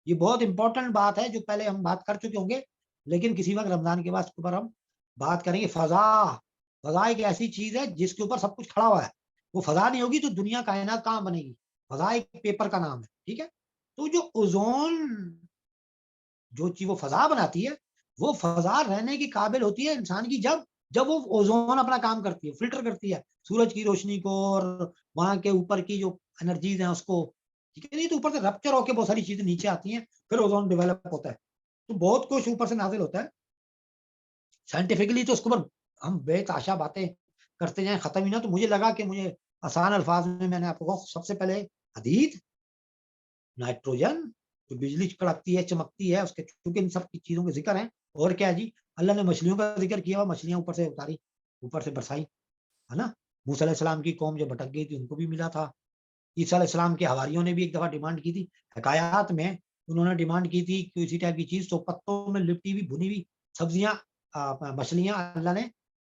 یہ بہت امپورٹنٹ بات ہے جو پہلے ہم بات کر چکے ہوں گے لیکن کسی وقت رمضان کے بعد اس کے اوپر ہم بات کریں گے. فضا ایک ایسی چیز ہے جس کے اوپر سب کچھ کھڑا ہوا ہے. وہ فضا نہیں ہوگی تو دنیا کائنات کہاں بنے گی. فضا ایک پیپر کا نام ہے. ٹھیک ہے، تو جو اوزون جو چیز وہ فضا بناتی ہے وہ فضا رہنے کی قابل ہوتی ہے انسان کی جب وہ اوزون اپنا کام کرتی ہے، فلٹر کرتی ہے سورج کی روشنی کو اور وہاں کے اوپر کی جو انرجیز ہیں اس کو. ٹھیک ہے، نہیں تو اوپر سے رپچر ہو کے بہت ساری چیزیں نیچے آتی ہیں پھر اوزون ڈیولپ ہوتا ہے. تو بہت کچھ اوپر سے نازل ہوتا ہے سائنٹیفکلی. تو اس کے اوپر ہم بے تحاشا باتیں کرتے جائیں ختم ہی نہ. تو مجھے لگا کہ مجھے آسان الفاظ میں نے آپ کو سب سے پہلے حدید، نائٹروجن جو بجلی کڑکتی ہے چمکتی ہے اس کے، چونکہ ان سب کی چیزوں کے ذکر ہیں. اور کیا جی، اللہ نے مچھلیوں کا ذکر کیا، مچھلیاں اوپر سے اتاری اوپر سے برسائی ہے نا. موسیٰ علیہ السلام کی قوم جو بھٹک گئی تھی ان کو بھی ملا تھا. عیسیٰ علیہ السلام کے حواریوں نے بھی ایک دفعہ ڈیمانڈ کی تھی. حکایات میں انہوں نے ڈیمانڈ کی تھی کہ اسی ٹائپ کی چیز, تو پتوں میں لپٹی ہوئی بھنی ہوئی سبزیاں, مچھلیاں اللہ نے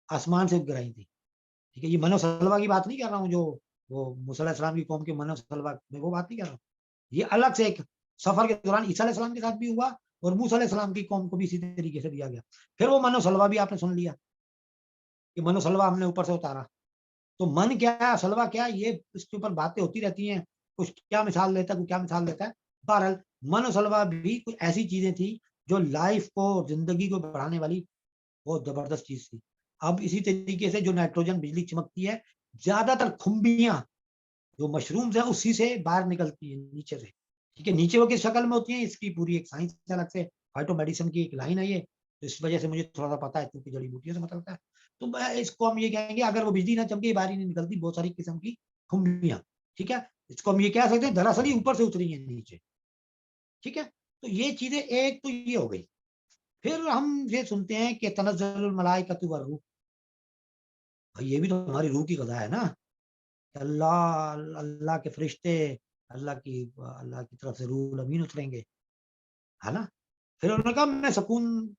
آسمان سے گرائی تھی. ٹھیک ہے, یہ من و سلوہ کی بات نہیں کر رہا ہوں, جو وہ موسیٰ علیہ السلام کی قوم کے من و سلوہ میں وہ بات نہیں کر رہا ہوں. یہ الگ سے ایک سفر کے دوران عیسیٰ علیہ السلام کے ساتھ بھی ہوا, اور موسیٰ علیہ السلام کی قوم کو بھی اسی طریقے سے دیا گیا. پھر وہ من و سلوہ بھی آپ نے سن لیا کہ من و سلوہ ہم نے اوپر سے اتارا. تو من کیا ہے, سلوہ کیا ہے, یہ اس کے اوپر باتیں ہوتی رہتی ہیں. کچھ کیا مثال دیتا ہے, کوئی کیا مثال دیتا ہے. بہرحال من و سلوہ بھی کچھ ایسی چیزیں تھیں جو لائف کو, زندگی کو بڑھانے والی بہت زبردست چیز تھی. اب اسی طریقے سے جو نائٹروجن بجلی چمکتی ہے, زیادہ تر کھمبیاں جو مشرومز ہیں اسی سے باہر نکلتی ہیں نیچے سے. ٹھیک ہے, نیچے وہ کس شکل میں ہوتی ہیں اس کی پوری ایک سائنس الگ سے, فائٹو میڈیسن کی ایک لائن ہے یہ, اس وجہ سے مجھے تھوڑا سا پتا ہے کیونکہ جڑی بوٹیوں سے مطلب ہے. تو اس کو ہم یہ کہیں گے اگر وہ بجلی نہ چمکے باہر ہی نہیں نکلتی بہت ساری قسم کی کھمبیاں. ٹھیک ہے, اس کو ہم یہ کہہ سکتے ہیں دراصل ہی اوپر سے اتری ہیں نیچے. ٹھیک ہے, تو یہ چیزیں ایک تو یہ ہو گئی. پھر ہم یہ سنتے ہیں کہ تنزل الملائکۃ والروح, یہ بھی تو ہماری روح کی غذا ہے نا. اللہ کے فرشتے, اللہ کی طرف سے روح الامین اتریں گے, ہے نا. پھر انہوں نے کہا میں سکون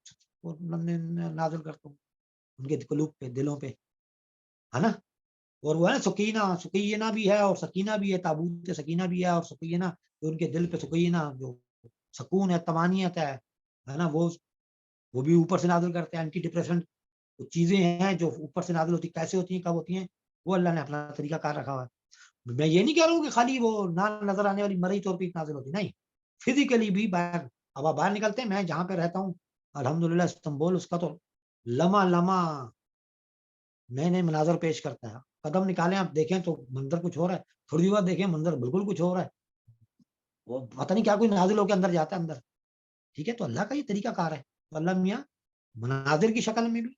نازل کرتا ہوں ان کے قلوب پہ, دلوں پہ, ہے نا. اور وہ ہے نا سکینہ بھی ہے اور سکینہ بھی ہے, تابوت سکینہ بھی ہے, اور سکینہ جو ان کے دل پہ سکینہ جو سکون ہے, طمانینت ہے نا, وہ بھی اوپر سے نازل کرتے ہیں. اینٹی ڈپریشنٹ چیزیں ہیں جو اوپر سے نازل ہوتی, کیسے ہوتی ہیں, کب ہوتی ہیں, وہ اللہ نے اپنا طریقہ کار رکھا ہوا ہے. میں یہ نہیں کہہ رہا ہوں کہ خالی وہ نہ نظر آنے والی مرئی طور پہ نازل ہوتی, نہیں, فزیکلی بھی باہر, اب آپ باہر نکلتے ہیں. میں جہاں پہ رہتا ہوں الحمدللہ استنبول, اس کا تو لمحہ نئے نئے مناظر پیش کرتا ہے. قدم نکالیں آپ دیکھیں تو منظر کچھ ہو رہا ہے, تھوڑی دیر بعد دیکھیں منظر بالکل کچھ ہو رہا ہے, وہ پتہ نہیں کیا کوئی نازل ہو کے اندر جاتا ہے اندر. ٹھیک ہے, تو اللہ کا یہ طریقہ کار ہے. تو اللہ میاں مناظر کی شکل میں بھی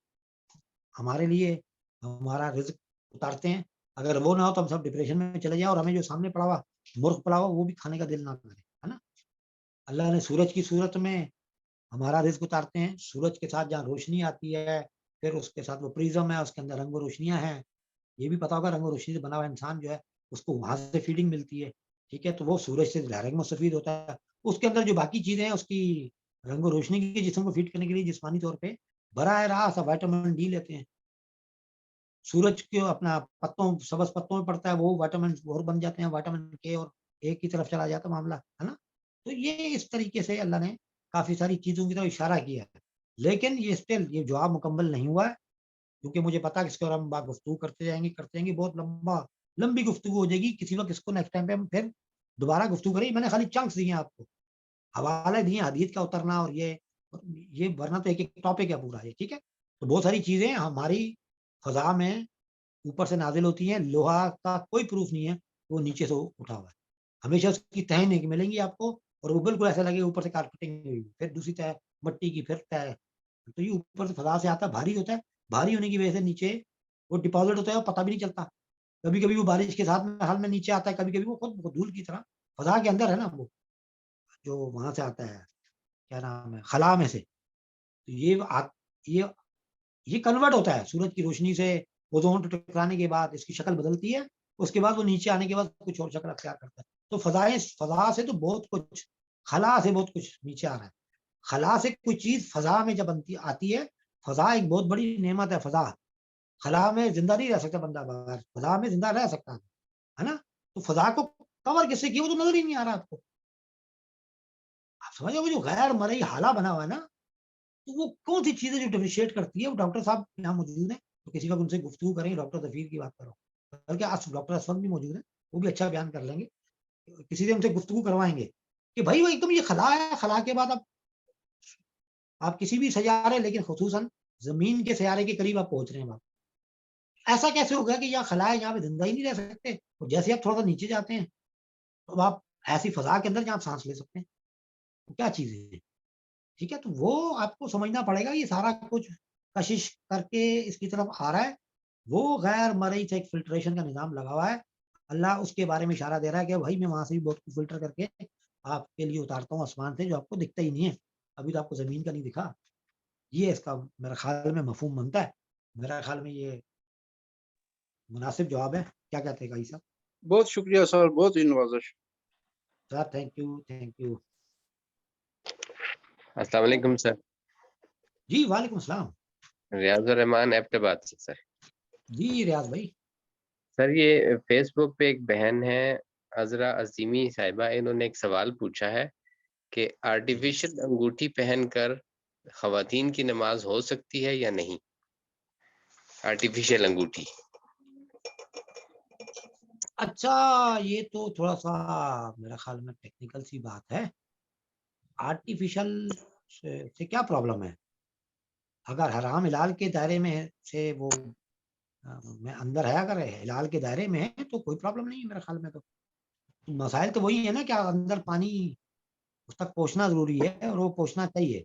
ہمارے لیے ہمارا رزق اتارتے ہیں. اگر وہ نہ ہو تو ہم سب ڈپریشن میں چلے جائیں, اور ہمیں جو سامنے پڑا ہوا مرغ پڑا ہوا وہ بھی کھانے کا دل نہ کرے, ہے نا. اللہ نے سورج کی صورت میں ہمارا رزق اتارتے ہیں. سورج کے ساتھ جہاں روشنی آتی ہے, پھر اس کے ساتھ وہ پریزم ہے, اس کے اندر رنگ و روشنیاں ہیں. یہ بھی پتا ہوگا رنگ و روشنی سے بنا ہوا انسان جو ہے اس کو وہاں سے فیڈنگ ملتی ہے. ٹھیک ہے, تو وہ سورج سے ڈائریکٹ مستفید ہوتا ہے. اس کے اندر جو باقی چیزیں ہیں اس کی رنگ و روشنی کے جسم کو فیڈ کرنے کے لیے جسمانی طور پہ براہ راست وائٹامن ڈی لیتے ہیں. سورج کے اپنا پتوں, سبز پتوں میں پڑتا ہے, وہ وائٹامن اور بن جاتے ہیں, وائٹامن کے, اور ایک کی طرف چلا جاتا معاملہ, ہے نا. تو یہ اس طریقے سے اللہ نے کافی ساری چیزوں کی طرف اشارہ کیا ہے. لیکن یہ اسٹل یہ جواب مکمل نہیں ہوا ہے, کیونکہ مجھے پتا کہ اس کے اور ہم بات گفتگو کرتے جائیں گے, بہت لمبی گفتگو ہو جائے گی. کسی وقت اس کو نیکسٹ ٹائم پہ ہم پھر دوبارہ گفتگو کریں. میں نے خالی چنکس دیے ہیں آپ کو, حوالے دیے حدیث کا اترنا, اور یہ ورنہ تو ایک ایک ٹاپک ہے پورا یہ. ٹھیک ہے, تو بہت ساری چیزیں ہماری فضا میں اوپر سے نازل ہوتی ہیں. لوہا کا کوئی پروف نہیں ہے وہ نیچے سے اٹھا ہوا ہے, ہمیشہ اس کی تہیں نہیں ملیں گی آپ کو, اور وہ بالکل ایسا لگے اوپر سے کارپیٹنگ ہوئی, پھر دوسری تہ مٹی کی, پھر تہ. تو یہ اوپر سے فضا سے آتا ہے, بھاری ہوتا ہے, بھاری ہونے کی وجہ سے نیچے وہ ڈپازٹ ہوتا ہے اور پتہ بھی نہیں چلتا. کبھی کبھی وہ بارش کے ساتھ حال میں نیچے آتا ہے, کبھی کبھی وہ خود دھول کی طرح فضا کے اندر ہے نا, وہ جو وہاں سے آتا ہے, کیا نام ہے, خلا میں سے. تو یہ کنورٹ ہوتا ہے سورج کی روشنی سے, اوزون ٹکرانے کے بعد اس کی شکل بدلتی ہے, اس کے بعد وہ نیچے آنے کے بعد کچھ اور شکل اختیار کرتا ہے. تو فضا سے تو بہت کچھ, خلا سے بہت کچھ نیچے آ رہا ہے. خلا سے کوئی چیز فضا میں جب آتی ہے, فضا ایک بہت بڑی نعمت ہے. فضا, خلا میں زندہ نہیں رہ سکتا بندہ, باہر فضا میں زندہ رہ سکتا ہے نا. تو فضا کو کور کس سے کیا, وہ تو نظر ہی نہیں آ رہا آپ کو. آپ سمجھو وہ جو غیر مرئی حالہ بنا ہوا ہے نا, تو وہ کون سی چیزیں جو ڈیفرینشیٹ کرتی ہے. وہ ڈاکٹر صاحب یہاں موجود ہیں, تو کسی وقت ان سے گفتگو کریں, ڈاکٹر ظفیر کی بات کرو, بلکہ ڈاکٹر اسفند بھی موجود ہیں, وہ بھی اچھا بیان کر لیں گے. کسی سے ان سے گفتگو کروائیں گے کہ بھائی وہ ایک دم یہ خلا ہے, خلا کے بعد آپ کسی بھی سیارے, لیکن خصوصاً زمین کے سیارے کے قریب آپ پہنچ رہے ہیں. ایسا کیسے ہوگا کہ یہاں خلا ہے, یہاں پہ زندہ ہی نہیں رہ سکتے. اور جیسے آپ تھوڑا سا نیچے جاتے ہیں تو آپ ایسی فضا کے اندر جہاں آپ سانس لے سکتے ہیں, کیا چیزیں ہیں. ٹھیک ہے, تو وہ آپ کو سمجھنا پڑے گا. یہ سارا کچھ کشش کر کے اس کی طرف آ رہا ہے. وہ غیر مرئی سے ایک فلٹریشن کا نظام لگا ہوا ہے. اللہ اس کے بارے میں اشارہ دے رہا ہے کہ بھائی میں وہاں سے بھی بہت کچھ فلٹر کر کے آپ کے لیے اتارتا ہوں آسمان سے, جو آپ کو دکھتا ہی نہیں ہے. ابھی تو آپ کو زمین کا نہیں دکھا. یہ اس کا میرا خیال میں مفہوم بنتا ہے. میرا خیال میں یہ مناسب جواب ہے. کیا کہتے ہیں قاضی صاحب؟ بہت شکریہ سر, بہت ہی نوازش. Sir thank you. السلام علیکم سر. جی وعلیکم السلام. ریاض الرحمان ایبٹ آباد سے سر. جی ریاض بھائی. سر یہ فیس بک پہ ایک بہن ہے عذرا عظیمی صاحبہ, انہوں نے ایک سوال پوچھا ہے کہ آرٹیفیشل انگوٹھی پہن کر خواتین کی نماز ہو سکتی ہے یا نہیں؟ آرٹیفیشل انگوٹھی. اچھا یہ تو تھوڑا سا میرا خیال میں ٹیکنیکل سی بات ہے. آرٹیفیشل سے کیا پرابلم ہے؟ اگر حرام حلال کے دائرے میں سے وہ میں اندر ہے, اگر حلال کے دائرے میں ہے تو کوئی پرابلم نہیں ہے میرے خیال میں. تو مسائل تو وہی ہے نا کہ اندر پانی اس تک پہنچنا ضروری ہے اور وہ پہنچنا چاہیے.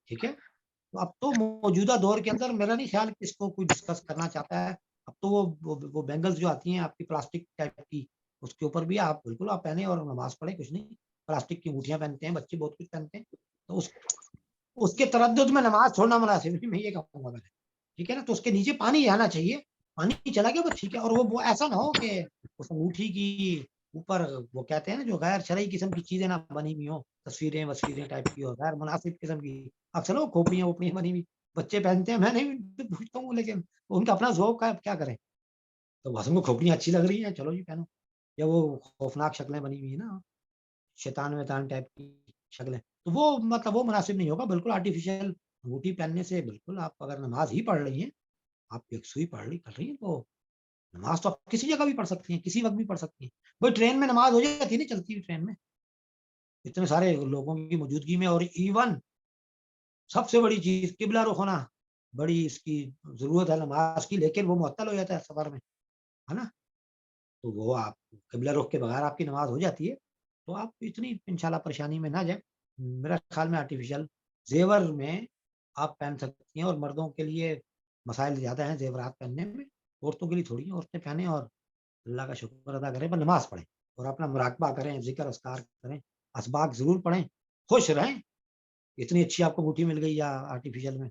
ٹھیک ہے, تو اب تو موجودہ دور کے اندر میرا نہیں خیال کہ اس کو کوئی ڈسکس کرنا چاہتا ہے. اب تو وہ بینگلز جو آتی ہیں آپ کی پلاسٹک ٹائپ کی, اس کے اوپر بھی آپ بالکل آپ پہنے اور نماز پڑھیں, کچھ نہیں. پلاسٹک کی انگوٹھیاں پہنتے ہیں بچے, بہت کچھ پہنتے ہیں. تو اس کے تردد میں نماز چھوڑنا مناسب نہیں, میں یہ کہوں گا. ٹھیک ہے نا, تو اس کے نیچے پانی آنا چاہیے. پانی چلا گیا بس ٹھیک ہے. اور وہ ایسا نہ ہو کہ اس انگوٹھی کی اوپر وہ کہتے ہیں نا جو غیر شرعی قسم کی چیزیں نہ بنی ہوئی ہوں, تصویریں ٹائپ کی, اور غیر مناسب قسم کی اکثر وہ کھوپڑیاں بنی ہوئی بچے پہنتے ہیں. میں نہیں پوچھتا ہوں لیکن ان کا اپنا ذوق ہے, کیا کریں. تو بس ان کو کھوپڑیاں اچھی لگ رہی ہیں, چلو جی پہنو. یا وہ خوفناک شکلیں بنی ہوئی ہیں نا, شیطان ویطان ٹائپ کی شکلیں, تو وہ مطلب وہ مناسب نہیں ہوگا. بالکل آرٹیفیشل انگوٹھی پہننے سے بالکل آپ اگر نماز ہی پڑھ رہی ہیں, آپ ایک سوئی کر رہی ہیں, تو نماز تو آپ کسی جگہ بھی پڑھ سکتی ہیں, کسی وقت بھی پڑھ سکتی ہیں. بھائی ٹرین میں نماز ہو جاتی نہیں, چلتی ہوئی ٹرین میں اتنے سارے لوگوں کی موجودگی میں, اور ایون سب سے بڑی چیز قبلہ رخ ہونا, بڑی اس کی ضرورت ہے نماز کی, لیکن وہ معطل ہو جاتا ہے سفر میں, ہے نا. تو وہ آپ قبلہ رخ کے بغیر آپ کی نماز ہو جاتی ہے, تو آپ اتنی انشاءاللہ پریشانی میں نہ جائیں. میرا خیال میں آرٹیفیشل زیور میں آپ پہن سکتی ہیں, اور مردوں کے لیے مسائل زیادہ ہیں زیورات پہننے میں, عورتوں کے لیے تھوڑی ہیں. عورتیں پہنیں اور اللہ کا شکر ادا کریں, پر نماز پڑھیں اور اپنا مراقبہ کریں, ذکر اذکار کریں, اسباق ضرور پڑھیں, خوش رہیں. اتنی اچھی آپ کو انگوٹھی مل گئی یا آرٹیفیشل میں,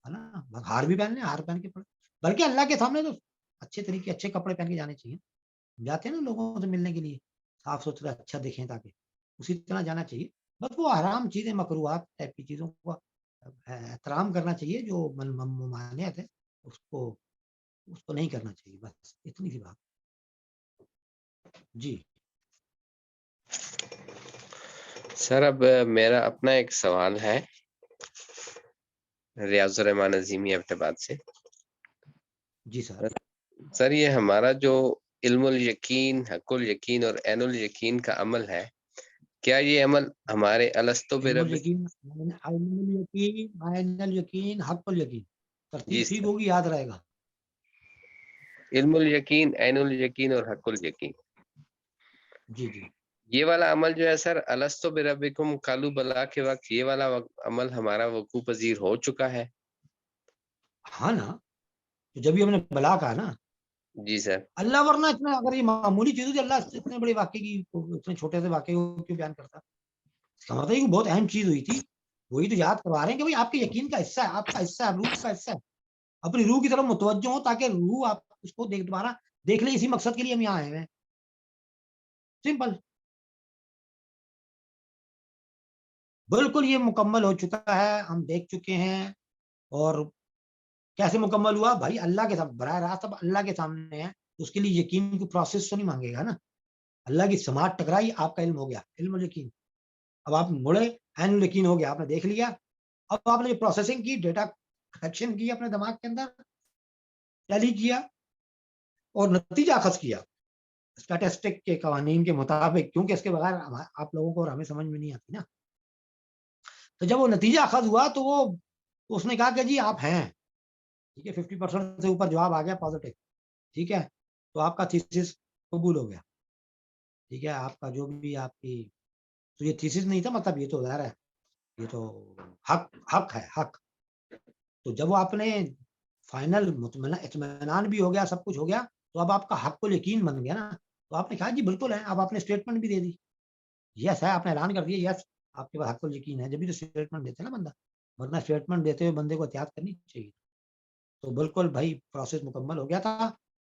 ہے نا. ہار بھی پہن لیں, ہار پہن کے پڑھیں. بلکہ اللہ کے سامنے تو اچھے طریقے اچھے کپڑے پہن کے جانے چاہیے. جاتے ہیں نا لوگوں سے ملنے کے لیے, صاف ستھرا اچھا دکھیں, تاکہ اسی طرح جانا چاہیے. بس وہ حرام چیزیں, مکروہات ٹائپ کی چیزوں کو احترام کرنا چاہیے, جو ممانعت ہے اس کو نہیں کرنا چاہیے. بس اتنی سی بات. جی سر اب میرا اپنا ایک سوال ہے ریاض الرحمان عظیمی ایبٹ آباد سے. جی سر. سر یہ ہمارا جو علم الیقین, حق الیقین اور عین الیقین کا عمل ہے, کیا یہ عمل ہمارے الستو علم برب؟ الیقین, عین الیقین, حق الیقین, ترتیب جی ٹھیک سر, ہوگی, یاد رہے گا. علم الیقین, عین الیقین اور حق الیقین, جی جی. یہ والا عمل جو ہے سر, الستو بربکم قالوا بلی کے وقت یہ والا عمل ہمارا وقوع پذیر ہو چکا ہے. ہاں نا, تو جب ہم نے بلا کہا نا, جی سر. اللہ ورنہ اتنا اگر یہ معمولی چیز ہوتی, اللہ اتنے بڑے واقعے کی اتنے چھوٹے سے واقعے کو کیوں بیان کرتا. اس کا مطلب یہ بہت اہم چیز ہوئی تھی, وہی تو یاد کروا رہے ہیں کہ بھائی آپ کے یقین کا حصہ ہے, آپ کا حصہ ہے, روح کا حصہ ہے. اپنی روح کی طرف متوجہ ہو, تاکہ روح آپ اس کو دوبارہ دیکھ لیں. اسی مقصد کے لیے ہم یہاں آئے ہیں. سمپل. بالکل یہ مکمل ہو چکا ہے, ہم دیکھ چکے ہیں. اور کیسے مکمل ہوا بھائی, اللہ کے سامنے براہ راست, اب اللہ کے سامنے ہے, اس کے لیے یقین کو پروسیس تو نہیں مانگے گا نا. اللہ کی سماعت ٹکرائی, آپ کا علم ہو گیا, علم یقین. اب آپ مڑے, عین یقین ہو گیا, آپ نے دیکھ لیا. اب آپ نے پروسیسنگ کی, ڈیٹا کلیکشن کی اپنے دماغ کے اندر, ٹیلی کیا اور نتیجہ اخذ کیا اسٹیٹسٹک کے قوانین کے مطابق, کیونکہ اس کے بغیر آپ لوگوں کو اور ہمیں سمجھ میں نہیں آتی نا. تو جب وہ نتیجہ اخذ ہوا تو وہ اس نے کہا کہ جی آپ ہیں, ٹھیک ہے, 50% سے اوپر جواب آ گیا پازیٹیو, ٹھیک ہے, تو آپ کا تھیسس قبول ہو گیا. ٹھیک ہے, آپ کا جو بھی آپ کی, تو یہ تھیسس نہیں تھا, مطلب یہ تو ظاہر ہے, یہ تو حق ہے, حق. تو جب وہ آپ نے فائنل اطمینان بھی ہو گیا, سب کچھ ہو گیا, تو اب آپ کا حق یقین بن گیا نا. تو آپ نے کہا جی بالکل ہے. اب آپ نے اسٹیٹمنٹ بھی دے دی, یس ہے, آپ نے اعلان کر دیا, یس آپ کے پاس حق یقین ہے. جب بھی تو اسٹیٹمنٹ دیتے نا بندہ, ورنہ اسٹیٹمنٹ دیتے ہوئے بندے کو احتیاط کرنی چاہیے. تو بالکل بھائی پروسیس مکمل ہو گیا تھا,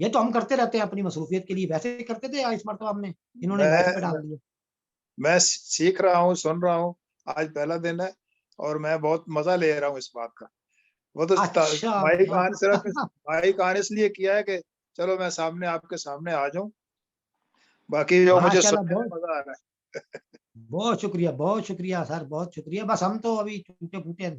یہ تو ہم کرتے رہتے ہیں اپنی مصروفیت کے لیے, ویسے کرتے تھے اس مرتبہ ہم نے انہوں نے ویسے پہ ڈال دیا. میں سیکھ رہا ہوں, سن رہا ہوں, آج پہلا دن ہے اور میں بہت مزہ لے رہا ہوں اس بات کا. وہ تو اچھا مائک آن اس لیے کیا ہے کہ چلو میں سامنے آپ کے سامنے آ جاؤں, باقی جو مجھے سننے میں مزہ آ رہا ہے. بہت شکریہ سر, بہت شکریہ. بس ہم تو ابھی ٹوٹے پھوٹے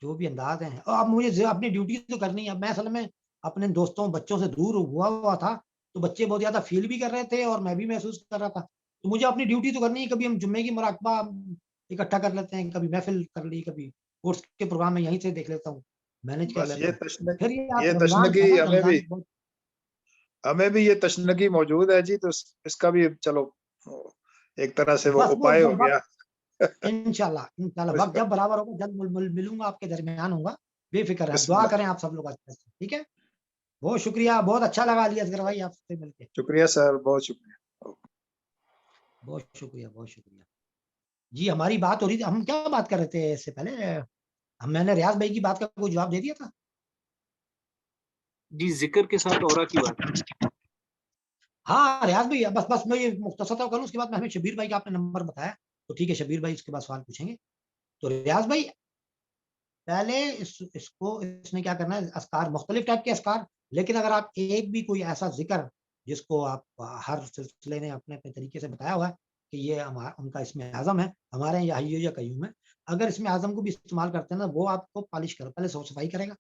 جو بھی انداز ہیں, اور اب مجھے اپنی ڈیوٹی تو کرنی ہے. میں اصل میں اپنے دوستوں بچوں سے دور ہوا تھا, تو بچے بہت زیادہ فیل بھی کر رہے تھے اور میں بھی محسوس کر رہا تھا, تو مجھے اپنی ڈیوٹی تو کرنی ہے. کبھی ہم جمعے کی مراقبہ اکٹھا کر لیتے ہیں, کبھی محفل کر لی, کبھی کورس کے پروگرام میں یہیں سے دیکھ لیتا ہوں, مینج کر لیتا ہوں. پھر یہ تشنگی ہمیں بھی یہ تشنگی موجود ہے جی, تو اس کا بھی چلو ایک طرح سے وہ اپائے ہو گیا. انشاءاللہ وقت جب برابر ہوگا جلد ملوں گا, آپ کے درمیان ہوں گا, بے فکر ہے. دعا کریں آپ سب لوگ اچھے سے, ٹھیک ہے. بہت شکریہ, بہت اچھا لگا علی اصغر بھائی آپ سے مل کے. شکریہ سر, بہت شکریہ. بہت شکریہ. جی ہماری بات ہو رہی تھی, ہم کیا بات کر رہے تھے اس سے پہلے؟ میں نے ریاض بھائی کی بات کا کوئی جواب دے دیا تھا. جی ذکر کے ساتھ اورا کی بات. ہاں ریاض بھائی, بس میں یہ مختصر کروں, اس کے بعد میں ہمیں شبیر بھائی کا آپ نے نمبر بتایا تو ٹھیک ہے, شبیر بھائی اس کے بعد سوال پوچھیں گے. تو ریاض بھائی پہلے اس نے کیا کرنا ہے, اذکار مختلف ٹائپ کے اذکار, لیکن اگر آپ ایک بھی کوئی ایسا ذکر جس کو آپ ہر سلسلے نے اپنے اپنے طریقے سے بتایا ہوا ہے کہ یہ ان کا اسم اعظم ہے, ہمارے یہاں حی یا قیوم ہے, اگر اسم اعظم کو بھی استعمال کرتے ہیں نا, وہ آپ کو پالش کرو, پہلے صفائی کرے گا.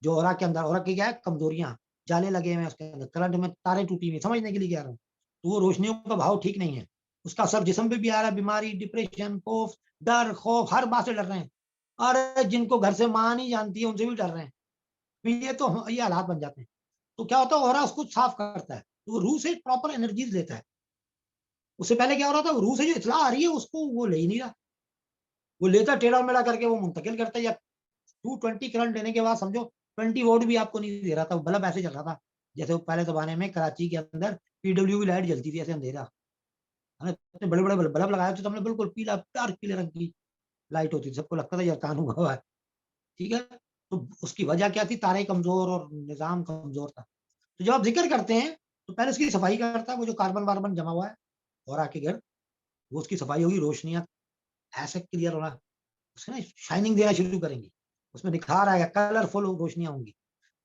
جو اورا کے اندر, اورا کی کیا ہے, کمزوریاں, جالے لگے ہوئے اس کے اندر, کرنٹ میں تاریں ٹوٹی ہوئی, سمجھنے کے لیے کہہ رہا ہوں, تو وہ روشنیوں کا بھاؤ ٹھیک نہیں ہے, اس کا اثر جسم پہ بھی آ رہا ہے, بیماری, ڈپریشن, خوف, ڈر, خوف, ہر بات سے ڈر رہے ہیں. اور جن کو گھر سے ماں نہیں جانتی ہے ان سے بھی ڈر رہے ہیں. یہ تو یہ حالات بن جاتے ہیں. تو کیا ہوتا ہے, اورا اس کو صاف کرتا ہے, تو وہ روح سے پراپر انرجیز لیتا ہے. اس سے پہلے کیا ہو رہا تھا, روح سے جو اطلاع آ رہی ہے اس کو وہ لے ہی نہیں رہا, وہ لیتا ٹیڑھا میڑا کر کے وہ منتقل کرتا ہے. یا 220 کرنٹ دینے کے بعد سمجھو 20 وولٹ بھی آپ کو نہیں دے رہا تھا, بلب ایسے چل رہا تھا جیسے پہلے زمانے میں کراچی کے اندر PW لائٹ جلتی تھی, ایسے اندھیرا, بڑے بڑے بلب لگائے تھے, تو ہم نے بالکل پیلا ڈارک پیلے رنگ کی لائٹ ہوتی تھی, سب کو لگتا تھا یہ کان ہوا ہے, ٹھیک ہے. تو اس کی وجہ کیا تھی, تارے کمزور اور نظام کمزور تھا. تو جب آپ ذکر کرتے ہیں تو پہلے اس کی صفائی کرتا ہے, وہ جو کاربن واربن جمع ہوا ہے اور آ کے گھر, وہ اس کی صفائی ہوگی, روشنیاں ایسے کلیئر ہونا, اس میں شائننگ دینا شروع کریں گی, اس میں نکھار آئے گا, کلرفل روشنیاں ہوں گی.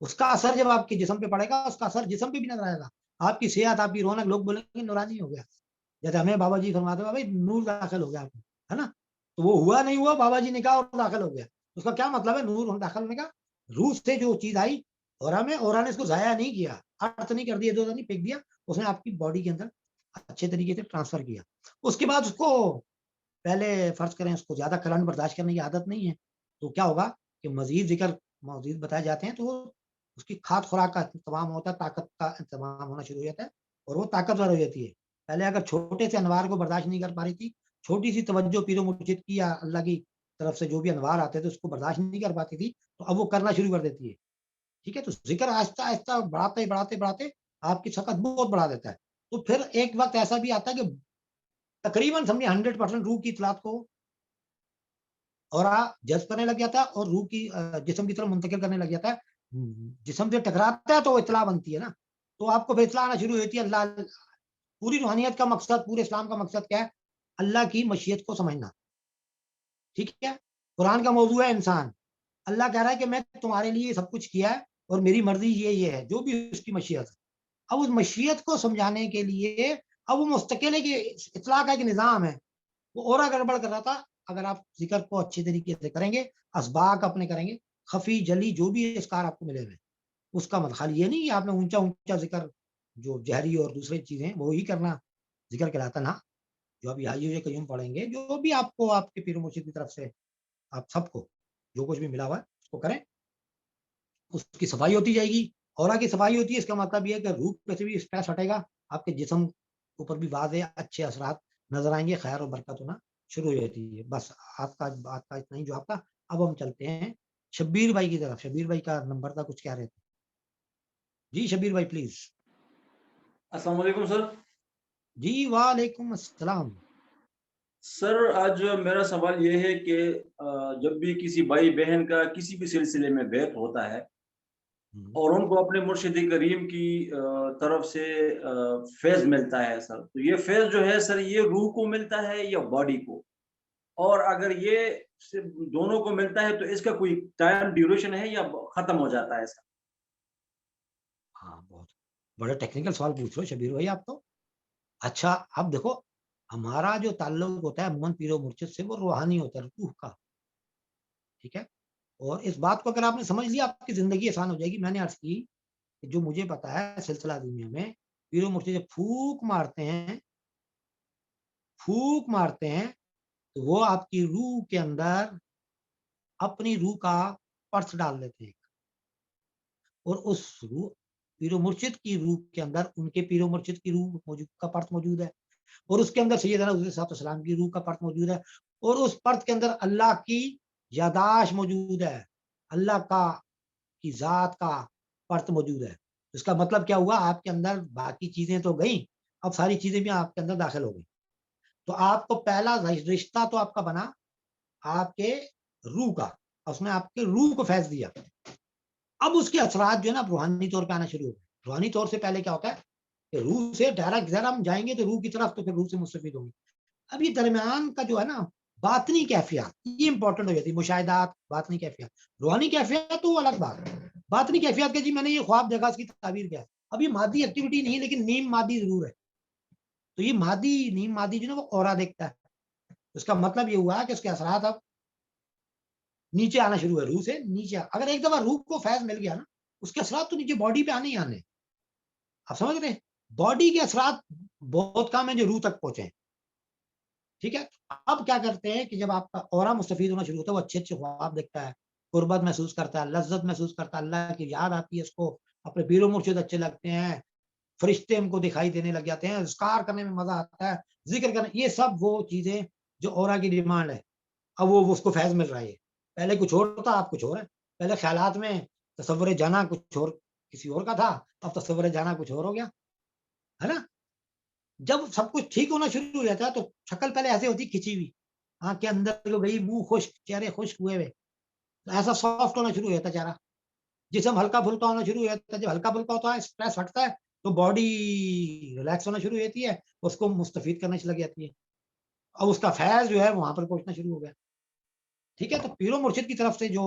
اس کا اثر جب آپ کے جسم پہ پڑے گا, اس کا اثر جسم پہ بھی نظر آئے گا. آپ کی صحت, آپ کی رونق, لوگ بولیں گے نورانی ہو گیا, جیسے ہمیں بابا جی فرماتے ہیں بھائی نور داخل ہو گیا آپ کو, ہے نا. تو وہ ہوا نہیں ہوا, بابا جی نے کہا اور داخل ہو گیا. اس کا کیا مطلب ہے, نور داخل ہونے کا, روح سے جو چیز آئی اورا میں, اورا نے اس کو ضائع نہیں کیا, ارتھ نہیں کر دیا, دو نہیں پھینک دیا, اس نے آپ کی باڈی کے اندر اچھے طریقے سے ٹرانسفر کیا. اس کے بعد اس کو پہلے فرض کریں اس کو زیادہ کرنٹ برداشت کرنے کی عادت نہیں ہے, تو کیا ہوگا کہ مزید ذکر مزید بتائے جاتے ہیں, تو اس کی کھاد خوراک کا انتظام ہوتا ہے, طاقت کا انتظام ہونا شروع ہو جاتا ہے, اور وہ طاقتور ہو جاتی ہے. پہلے اگر چھوٹے سے انوار کو برداشت نہیں کر پا رہی تھی, چھوٹی سی توجہ پیر و مرشد کی یا اللہ کی طرف سے جو بھی انوار آتے تھے اس کو برداشت نہیں کر پاتی تھی, تو اب وہ کرنا شروع کر دیتی ہے. ٹھیک ہے, تو ذکر آہستہ آہستہ بڑھاتے بڑھاتے بڑھاتے آپ کی سکت بہت بڑھا دیتا ہے. تو پھر ایک وقت ایسا بھی آتا ہے کہ تقریباً سمجھے 100% روح کی اطلاعات کو اور جذب کرنے لگ جاتا ہے, اور روح کی جسم کی طرف منتقل کرنے لگ جاتا ہے. جسم سے ٹکراتا ہے تو اطلاع بنتی ہے نا, تو آپ کو پھر اطلاع آنا شروع ہوتی ہے. اللہ, پوری روحانیت کا مقصد, پورے اسلام کا مقصد کیا ہے, اللہ کی مشیت کو سمجھنا. ٹھیک ہے, قرآن کا موضوع ہے انسان. اللہ کہہ رہا ہے کہ میں تمہارے لیے سب کچھ کیا ہے اور میری مرضی یہ ہے, جو بھی اس کی مشیت ہے. اب اس مشیت کو سمجھانے کے لیے اب وہ مستقل ہے کہ اطلاع کا ایک نظام ہے, وہ اورا گڑبڑ کر رہا تھا. اگر آپ ذکر کو اچھے طریقے سے کریں گے, اسباق اپنے کریں گے, خفی جلی جو بھی اذکار آپ کو ملے ہوئے, اس کا مطلب یہ نہیں کہ آپ نے اونچا اونچا ذکر جو جہری اور دوسری چیزیں وہی کرنا ذکر کہلاتا نا. جو ابھی حی قیوم پڑھیں گے, جو بھی آپ کو آپ کے پیر و مرشد کی طرف سے آپ سب کو جو کچھ بھی ملا ہوا ہے اس کو کریں, اس کی صفائی ہوتی جائے گی. اورا کی صفائی ہوتی ہے, اس کا مطلب یہ ہے کہ روح پہ سے بھی اسٹریس ہٹے گا, آپ کے جسم اوپر بھی واضح اچھے اثرات نظر آئیں گے, خیر و برکت ہونا شروع ہو جاتی ہے. بس آپ کا اتنا ہی جو آپ کا. اب ہم چلتے ہیں شبیر بھائی کی طرف. شبیر بھائی کا نمبر تھا, کچھ کیا رہتے. جی شبیر بھائی پلیز. السلام علیکم سر. جی وعلیکم السلام. سر آج میرا سوال یہ ہے کہ جب بھی کسی بھائی بہن کا کسی بھی سلسلے میں بیعت ہوتا ہے اور ان کو اپنے مرشد کریم کی طرف سے فیض ملتا ہے سر. تو یہ فیض جو ہے سر یہ روح کو ملتا ہے یا باڈی کو؟ اور اگر یہ دونوں کو ملتا ہے تو اس کا کوئی ٹائم ڈیوریشن ہے یا ختم ہو جاتا ہے سر؟ ہاں بہت بڑا ٹیکنیکل سوال پوچھ رہے ہو شبیر بھائی آپ تو. اچھا اب دیکھو ہمارا جو تعلق ہوتا ہے مومن پیر و مرشد سے وہ روحانی ہوتا ہے روح کا. ٹھیک ہے. اور اس بات کو اگر آپ نے سمجھ لیا آپ کی زندگی آسان ہو جائے گی. میں نے عرض کی کہ جو مجھے پتا ہے سلسلہ دنیا میں پیر و مرشد جب پھونک مارتے ہیں تو وہ آپ کی روح کے اندر اپنی روح کا پرس ڈال دیتے ہیں اور اس روح پیر و مرشد کی روح کے اندر ان کے پیر و مرشد کی روح کا پرت موجود ہے اور اس کے اندر سیدنا حضور صلی اللہ علیہ وسلم کی روح کا پرت موجود ہے اور اس پرت کے اندر اللہ کی یاداشت موجود ہے, اللہ کی ذات کا پرت موجود ہے. اس کا مطلب کیا ہوا, آپ کے اندر باقی چیزیں تو گئیں, اب ساری چیزیں بھی آپ کے اندر داخل ہو گئی. تو آپ کو پہلا رشتہ تو آپ کا بنا آپ کے روح کا, اس نے آپ کے روح کو فیض دیا. اب اس کے اثرات جو ہے نا روحانی طور پہ آنا شروع ہو گئے. روحانی طور سے پہلے کیا ہوتا ہے کہ روح سے ڈائریکٹ ذرا ہم جائیں گے تو روح کی طرف, تو پھر روح سے مستفید ہوں گے. اب یہ درمیان کا جو ہے نا باطنی کیفیات یہ امپورٹنٹ ہو جاتی ہے. مشاہدات, باطنی کیفیات, روحانی کیفیات تو الگ بات ہے. باطنی کیفیات کے جی میں نے یہ خواب دیکھا, اس کی تعبیر کیا ہے. اب یہ مادی ایکٹیویٹی نہیں لیکن نیم مادی ضرور ہے. تو یہ مادی نیم مادی جو ہے وہ اورا دیکھتا ہے. اس کا مطلب یہ ہوا کہ اس کے اثرات اب نیچے آنا شروع ہے, روح سے نیچے. اگر ایک دفعہ روح کو فیض مل گیا نا اس کے اثرات تو نیچے باڈی پہ آنے ہی آنے. آپ سمجھ رہے ہیں, باڈی کے اثرات بہت کم ہیں جو روح تک پہنچے. ٹھیک ہے. اب کیا کرتے ہیں کہ جب آپ کا اورا مستفید ہونا شروع ہوتا ہے, وہ اچھے اچھے خواب دیکھتا ہے, قربت محسوس کرتا ہے, لذت محسوس کرتا ہے, اللہ کی یاد آتی ہے اس کو, اپنے پیر و مرشد اچھے لگتے ہیں, فرشتے ان کو دکھائی دینے لگ جاتے ہیں, اذکار کرنے میں مزہ آتا ہے, ذکر کرنے, یہ سب وہ چیزیں جو اورا کی ڈیمانڈ ہے. اب وہ اس کو فیض مل رہا ہے. پہلے کچھ اور تھا, آپ کچھ اور ہے. پہلے خیالات میں تصور جانا کچھ اور کسی اور کا تھا, اب تصور جانا کچھ اور ہو گیا ہے نا. جب سب کچھ ٹھیک ہونا شروع ہو جاتا ہے تو شکل پہلے ایسے ہوتی کھچی ہوئی, آنکھ کے اندر جو گئی, منہ خشک, چہرے خشک ہوئے ہوئے, ایسا سافٹ ہونا شروع ہو جاتا چہرہ. جسم ہلکا پھلکا ہونا شروع ہو جاتا ہے. جب ہلکا پھلکا ہوتا ہے اسٹریس ہٹتا ہے تو باڈی ریلیکس ہونا شروع ہو جاتی ہے, اس کو مستفید کرنے لگ جاتی ہے. اب اس کا فیض جو ہے وہاں پر پہنچنا شروع ہو گیا. ٹھیک ہے. تو پیر و مرشد کی طرف سے جو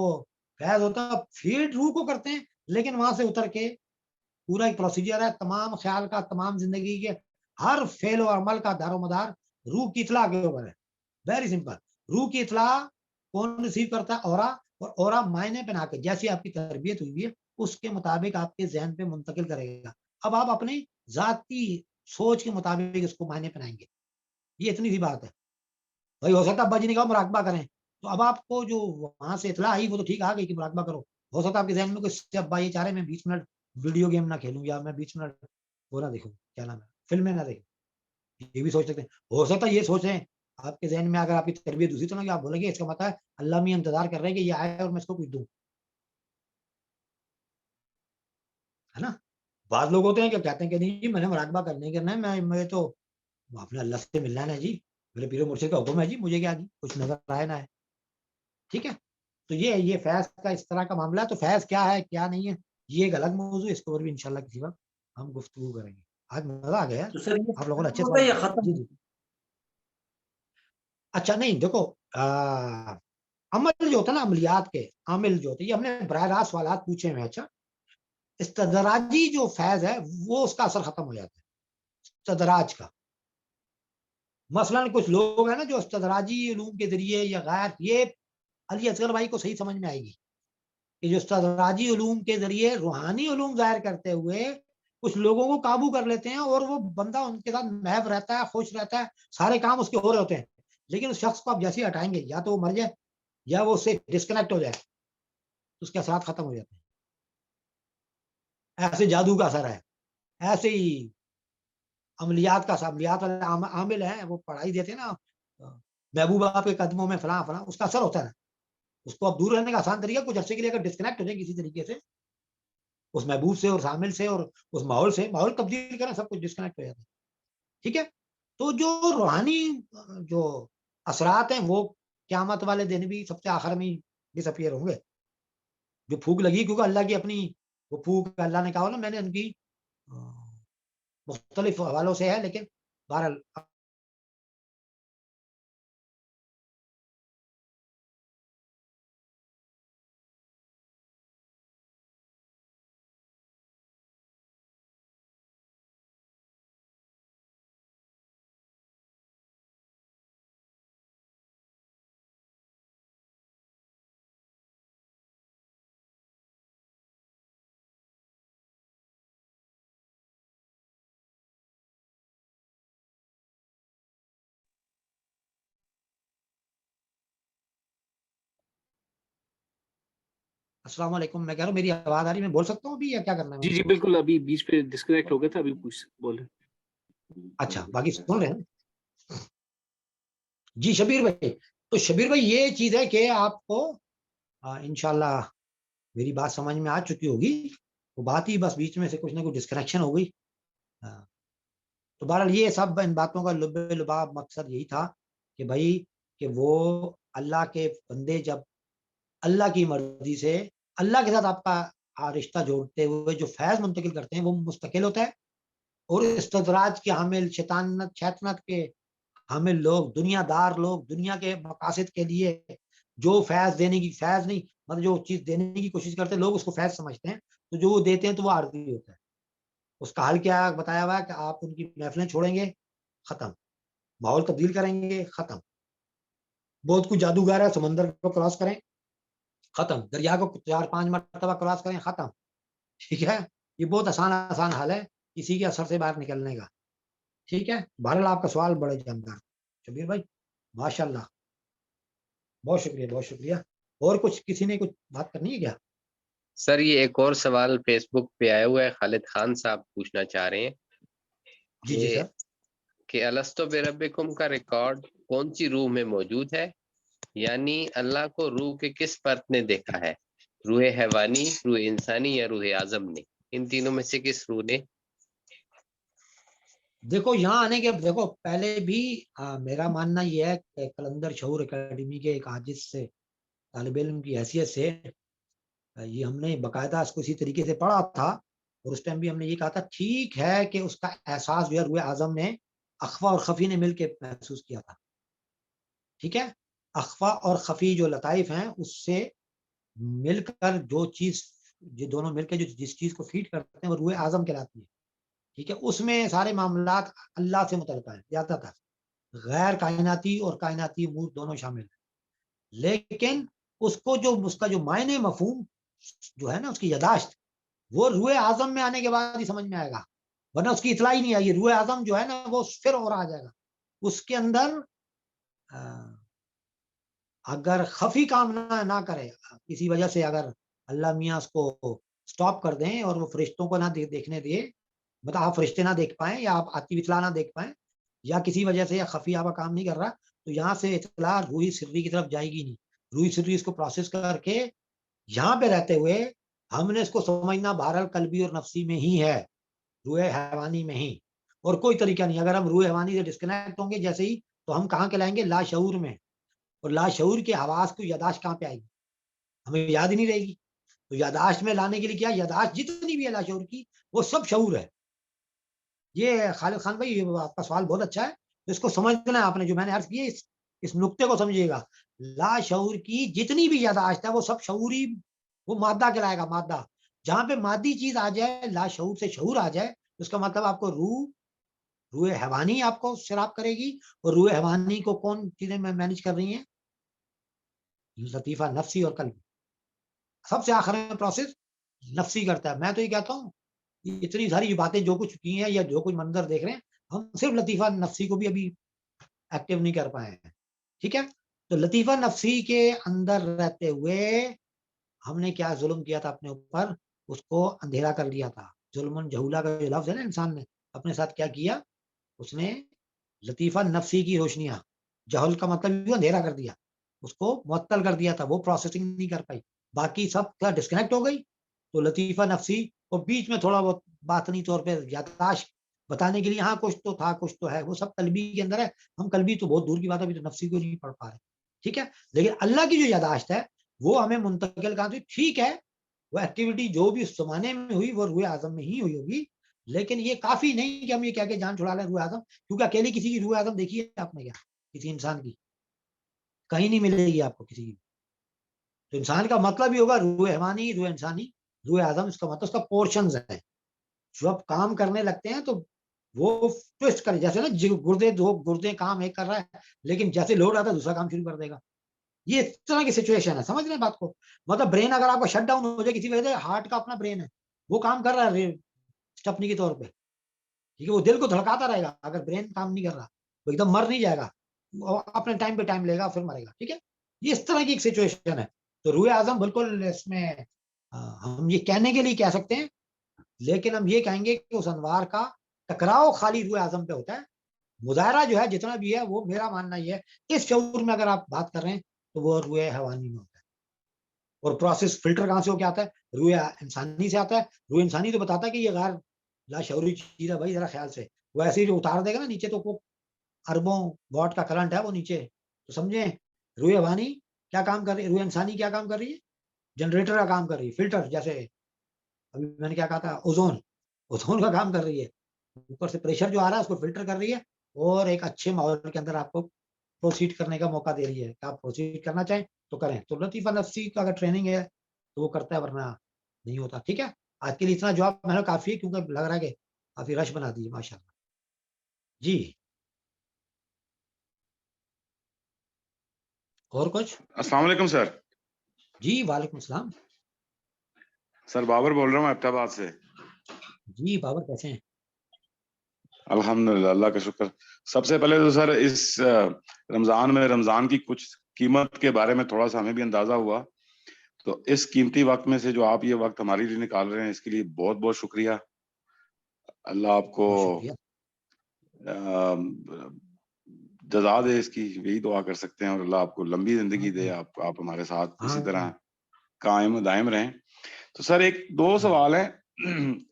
فیض ہوتا ہے فیڈ روح کو کرتے ہیں, لیکن وہاں سے اتر کے پورا ایک پروسیجر ہے, تمام خیال کا, تمام زندگی کے ہر فعل و عمل کا دار و مدار روح کی اطلاع کے اوپر ہے. Very simple. روح کی اطلاع کون ریسیو کرتا ہے؟ اورا. اور اورا معنی بنا کے جیسی آپ کی تربیت ہوئی ہے اس کے مطابق آپ کے ذہن پہ منتقل کرے گا. اب آپ اپنی ذاتی سوچ کے مطابق اس کو معنی پہنائیں گے. یہ اتنی سی بات ہے. بھائی ہو سکتا ہے ابا جی نے کہا مراقبہ کریں, تو اب آپ کو جو وہاں سے اطلاع آئی وہ تو ٹھیک آ گئی کہ مراقبہ کرو. ہو سکتا ہے آپ کے ذہن میں کوئی ابا یہ چاہ رہے میں 20 منٹ ویڈیو گیم نہ کھیلوں, یا میں 20 منٹ وہ نہ دیکھوں, کیا نام ہے, فلمیں نہ دیکھوں. یہ بھی سوچ سکتے ہیں. ہو سکتا ہے یہ سوچیں آپ کے ذہن میں, اگر آپ کی تربیت دوسری طرح کی, آپ بولیں گے اس کا مطلب ہے اللہ میں انتظار کر رہے ہیں کہ یہ آئے اور میں اس کو کچھ دوں, ہے نا. بعض لوگ ہوتے ہیں کہ کہتے ہیں کہ نہیں جی میں نے مراقبہ کرنے کرنا ہے, میں تو اپنے اللہ سے ملنا ہے جی, میرے پیر و مرشد کا حکم ہے جی, مجھے کیا جی کچھ نظر آئے نہ ہے. ٹھیک ہے. تو یہ فیض کا اس طرح کا معاملہ ہے. تو فیض کیا ہے کیا نہیں ہے یہ ایک الگ موضوع, اس کے اوپر بھی انشاءاللہ کسی وقت ہم گفتگو کریں گے. آج مزہ آ گیا تو سر آپ لوگوں نے اچھے ہوتا ہے سوال. یا ختم؟ جی جی. اچھا نہیں دیکھو عمل جو ہوتا ہے نا, عملیات کے عامل جو ہوتے ہیں, یہ ہم نے براہ راست سوالات پوچھے ہیں. اچھا استدراجی جو فیض ہے وہ اس کا اثر ختم ہو جاتا ہے استدراج کا. مثلا کچھ لوگ ہیں نا جو استدراجی علوم کے ذریعے یا غیر, یہ علی اصغر بھائی کو صحیح سمجھ میں آئے گی کہ جو استدراجی علوم کے ذریعے روحانی علوم ظاہر کرتے ہوئے کچھ لوگوں کو قابو کر لیتے ہیں اور وہ بندہ ان کے ساتھ محو رہتا ہے, خوش رہتا ہے, سارے کام اس کے ہو رہے ہوتے ہیں, لیکن اس شخص کو آپ جیسے ہٹائیں گے یا تو وہ مر جائے یا وہ اس سے ڈسکنیکٹ ہو جائے تو اس کے اثرات ختم ہو جاتے ہیں. ایسے جادو کا اثر ہے. ایسے ہی عملیات والے عامل ہیں, وہ پڑھائی دیتے ہیں نا محبوبہ کے قدموں میں فلاں فلاں, اس کا اثر ہوتا ہے. اس کو اب دور رہنے کا آسان طریقہ کچھ عرصے کے لیے اگر ڈسکنیکٹ ہو جائے کسی طریقے سے اس محبوب سے اور عامل سے اور اس ماحول سے, ماحول تبدیل کرنا, سب کچھ ڈسکنیکٹ ہو جاتا ہے. ٹھیک ہے. تو جو روحانی جو اثرات ہیں وہ قیامت والے دن بھی سب سے آخر میں ڈس اپیئر ہوں گے. جو پھونک لگی کیونکہ اللہ کی اپنی وہ پھوک اللہ نے کہا ہو نا، میں نے ان کی مختلف حوالوں سے ہے، لیکن بہرحال السلام علیکم. میں کہہ رہا ہوں میری آواز آ رہی ہے، میں بول سکتا ہوں ابھی یا کیا کرنا ہے؟ جی جی بالکل، ابھی بیچ پہ ڈسکنیکٹ ہو گیا تھا، ابھی بولے. اچھا باقی سن رہے ہیں؟ جی شبیر بھائی، تو شبیر بھائی یہ چیز ہے کہ آپ کو انشاءاللہ میری بات سمجھ میں آ چکی ہوگی. وہ بات ہی بس بیچ میں سے کچھ نہ کچھ ڈسکنیکشن ہو گئی. تو بہرحال یہ سب ان باتوں کا لب لباب مقصد یہی تھا کہ بھائی کہ وہ اللہ کے بندے جب اللہ کی مرضی سے اللہ کے ساتھ آپ کا رشتہ جوڑتے ہوئے جو فیض منتقل کرتے ہیں وہ مستقل ہوتا ہے، اور استدراج کے حامل شیطنت کے حامل لوگ، دنیا دار لوگ، دنیا کے مقاصد کے لیے جو فیض دینے کی، فیض نہیں مطلب جو چیز دینے کی کوشش کرتے ہیں لوگ اس کو فیض سمجھتے ہیں، تو جو وہ دیتے ہیں تو وہ عارضی ہوتا ہے. اس کا حل کیا بتایا ہوا ہے کہ آپ ان کی محفلیں چھوڑیں گے، ختم. ماحول تبدیل کریں گے، ختم. بہت کچھ جادوگر ہے، سمندر کو کراس کریں، ختم. دریا کو 4-5 مرتبہ کراس کریں، ختم. ٹھیک ہے، یہ بہت آسان حل ہے کسی کے اثر سے باہر نکلنے کا. ٹھیک ہے، بہرحال آپ کا سوال بڑے جاندار شبیر بھائی، ماشاء اللہ، بہت شکریہ بہت شکریہ. اور کچھ کسی نے کچھ بات کرنی ہے کیا؟ سر یہ ایک اور سوال فیس بک پہ آیا ہوا ہے، خالد خان صاحب پوچھنا چاہ رہے ہیں جی سر. کہ الستو بربکم کا ریکارڈ کون سی روح میں موجود ہے؟ یعنی اللہ کو روح کے کس پرت نے دیکھا ہے، روح حیوانی، روح انسانی یا روح اعظم نے؟ ان تینوں میں سے کس روح نے؟ دیکھو یہاں آنے کے دیکھو پہلے بھی میرا ماننا یہ ہے کہ قلندر شعور اکیڈمی کے ایک عاجز سے طالب علم کی حیثیت سے یہ ہم نے باقاعدہ اس کو اسی طریقے سے پڑھا تھا، اور اس ٹائم بھی ہم نے یہ کہا تھا ٹھیک ہے کہ اس کا احساس جو ہے روح اعظم نے، اخفا اور خفی نے مل کے محسوس کیا تھا. ٹھیک ہے، اخفا اور خفی جو لطائف ہیں اس سے مل کر جو چیز، جو دونوں مل کے جو جس چیز کو فیڈ کرتے ہیں وہ روح اعظم کہلاتی ہے. ٹھیک ہے، اس میں سارے معاملات اللہ سے متعلق ہیں زیادہ تر، غیر کائناتی اور کائناتی امور دونوں شامل ہیں. لیکن اس کو جو اس کا جو معنی مفہوم جو ہے نا اس کی یاداشت، وہ روح اعظم میں آنے کے بعد ہی سمجھ میں آئے گا، ورنہ اس کی اطلاع ہی نہیں آئی. روح اعظم جو ہے نا وہ پھر اور آ جائے گا اس کے اندر. اگر خفی کام نہ کرے کسی وجہ سے، اگر اللہ میاں اس کو سٹاپ کر دیں اور وہ فرشتوں کو نہ دیکھنے دے، مطلب آپ فرشتے نہ دیکھ پائیں یا آپ آتی اطلاع نہ دیکھ پائیں یا کسی وجہ سے یا خفی آپ کا کام نہیں کر رہا، تو یہاں سے اطلاع روحی سری کی طرف جائے گی نہیں. روحی سری اس کو پروسیس کر کے یہاں پہ رہتے ہوئے ہم نے اس کو سمجھنا بہرحال قلبی اور نفسی میں ہی ہے، روح حیوانی میں ہی، اور کوئی طریقہ نہیں. اگر ہم روح حیوانی سے ڈسکنیکٹ ہوں گے جیسے ہی، تو ہم کہاں کے لائیں گے؟ لا شعور میں. اور لا شعور کے حواس کو یاداشت کہاں پہ آئے گی؟ ہمیں یاد ہی نہیں رہے گی. تو یاداشت میں لانے کے لیے کیا؟ یاداشت جتنی بھی ہے لا شعور کی وہ سب شعور ہے. یہ خالد خان بھائی آپ کا سوال بہت اچھا ہے، اس کو سمجھنا ہے آپ نے جو میں نے عرض کی، اس نقطے کو سمجھیے گا. لا شعور کی جتنی بھی یاداشت ہے وہ سب شعوری، وہ مادہ کہلائے گا، مادہ. جہاں پہ مادی چیز آ جائے، لا شعور سے شعور آ جائے، اس کا مطلب آپ کو روح حیوانی آپ کو سیراب کرے گی. اور روح حیوانی کو کون چیزیں مینج کر رہی ہیں؟ لطیفہ نفسی اور قلبی. سب سے آخر میں پروسیس نفسی کرتا ہے. میں تو یہ کہتا ہوں اتنی ساری باتیں جو کچھ کی ہیں یا جو کچھ منظر دیکھ رہے ہیں، ہم صرف لطیفہ نفسی کو بھی ابھی ایکٹیو نہیں کر پائے ہیں. ٹھیک ہے، تو لطیفہ نفسی کے اندر رہتے ہوئے ہم نے کیا ظلم کیا تھا اپنے اوپر؟ اس کو اندھیرا کر دیا تھا. ظلم جہولا کا جو لفظ ہے نا، انسان نے اپنے ساتھ کیا کیا؟ اس نے لطیفہ نفسی کی روشنیاں، جہل کا مطلب اندھیرا کر دیا، اس کو معطل کر دیا تھا، وہ پروسیسنگ نہیں کر پائی، باقی سب کا ڈسکنیکٹ ہو گئی. تو لطیفہ نفسی، اور بیچ میں تھوڑا بہت باطنی طور پہ یاداشت بتانے کے لیے ہاں کچھ تو تھا کچھ تو ہے، وہ سب قلبی کے اندر ہے. ہم قلبی تو بہت دور کی بات ہے، ابھی تو نفسی کو نہیں پڑھ پا رہے. ٹھیک ہے، لیکن اللہ کی جو یاداشت ہے وہ ہمیں منتقل کہاں سے؟ ٹھیک ہے وہ ایکٹیویٹی جو بھی اس زمانے میں ہوئی وہ روح اعظم میں ہی ہوئی ہوگی، لیکن یہ کافی نہیں کہ ہم یہ کہہ کے جان چھڑا لیں روح اعظم، کیونکہ اکیلی کسی کی روح اعظم دیکھی ہے آپ نے کیا؟ کسی انسان کی کہیں نہیں ملے گی آپ کو کسی کی. تو انسان کا مطلب ہی ہوگا روح حیوانی، روح انسانی، روح اعظم، اس کا مطلب اس کا پورشنز ہے. جو اب کام کرنے لگتے ہیں تو وہ ٹوسٹ کرے، جیسے نا گردے دو گردے کام ایک کر رہا ہے لیکن جیسے لوڈ آتا ہے دوسرا کام شروع کر دے گا. یہ اس طرح کی سچویشن ہے، سمجھ رہے ہیں بات کو؟ مطلب برین اگر آپ کا شٹ ڈاؤن ہو جائے کسی وجہ سے، ہارٹ کا اپنا برین ہے وہ کام کر رہا ہے اسٹپنی کے طور پہ، ٹھیک ہے، وہ دل کو دھڑکاتا رہے گا. اگر برین کام نہیں کر رہا وہ ایک دم مر نہیں جائے گا، وہ اپنے ٹائم پہ ٹائم لے گا پھر مرے گا. ٹھیک ہے، یہ اس طرح کی ایک سچویشن ہے. تو روح اعظم بالکل اس میں ہم یہ کہنے کے لیے کہہ سکتے ہیں، لیکن ہم یہ کہیں گے کہ اس انوار کا ٹکراؤ خالی روح اعظم پہ ہوتا ہے. مظاہرہ جو ہے جتنا بھی ہے وہ میرا ماننا یہ ہے اس شعور میں اگر آپ بات کر رہے ہیں تو وہ روح حیوانی میں ہوتا ہے. اور پروسیس فلٹر کہاں سے ہو کے آتا ہے؟ روح انسانی سے آتا ہے. روح انسانی تو بتاتا ہے کہ یہ غیر لاشعوری چیز ہے بھائی، ذرا خیال سے. وہ ایسے ہی جو اتار دے گا نا نیچے تو وہ اربوں واٹ کا کرنٹ ہے وہ نیچے، تو سمجھیں روح حیوانی کیا کام کر رہی ہے، روح انسانی کیا کام کر رہی ہے؟ جنریٹر کا کام کر رہی ہے. فلٹر جیسے ابھی میں نے کیا کہا تھا، اوزون کا کام کر رہی ہے. اوپر سے پریشر جو آ رہا ہے اس کو فلٹر کر رہی ہے اور ایک اچھے ماحول کے اندر آپ کو پروسیڈ کرنے کا موقع دے رہی ہے کہ آپ پروسیڈ کرنا چاہیں تو کریں. تو لطیفہ نفسی کا اگر ٹریننگ ہے تو وہ کرتا ہے، ورنہ نہیں ہوتا. ٹھیک ہے، آج کے لیے اتنا جواب میں نے کافی ہے کیونکہ لگ رہا ہے کہ کافی رش بنا دیجیے ماشاء اللہ. جی اور کچھ؟ السلام علیکم سر. جی وعلیکم السلام. سر بابر بول رہا ہوں ایبٹ آباد سے. جی بابر کیسے ہیں؟ الحمدللہ، اللہ کا شکر. سب سے پہلے تو سر اس رمضان میں رمضان کی کچھ قیمت کے بارے میں تھوڑا سا ہمیں بھی اندازہ ہوا، تو اس قیمتی وقت میں سے جو آپ یہ وقت ہمارے لیے نکال رہے ہیں اس کے لیے بہت بہت شکریہ. اللہ آپ کو بہت شکریہ. جزا دے اس کی، یہی دعا کر سکتے ہیں. اور اللہ آپ کو لمبی زندگی دے، آپ ہمارے ساتھ اسی طرح قائم و دائم رہیں. تو سر ایک دو سوال ہیں.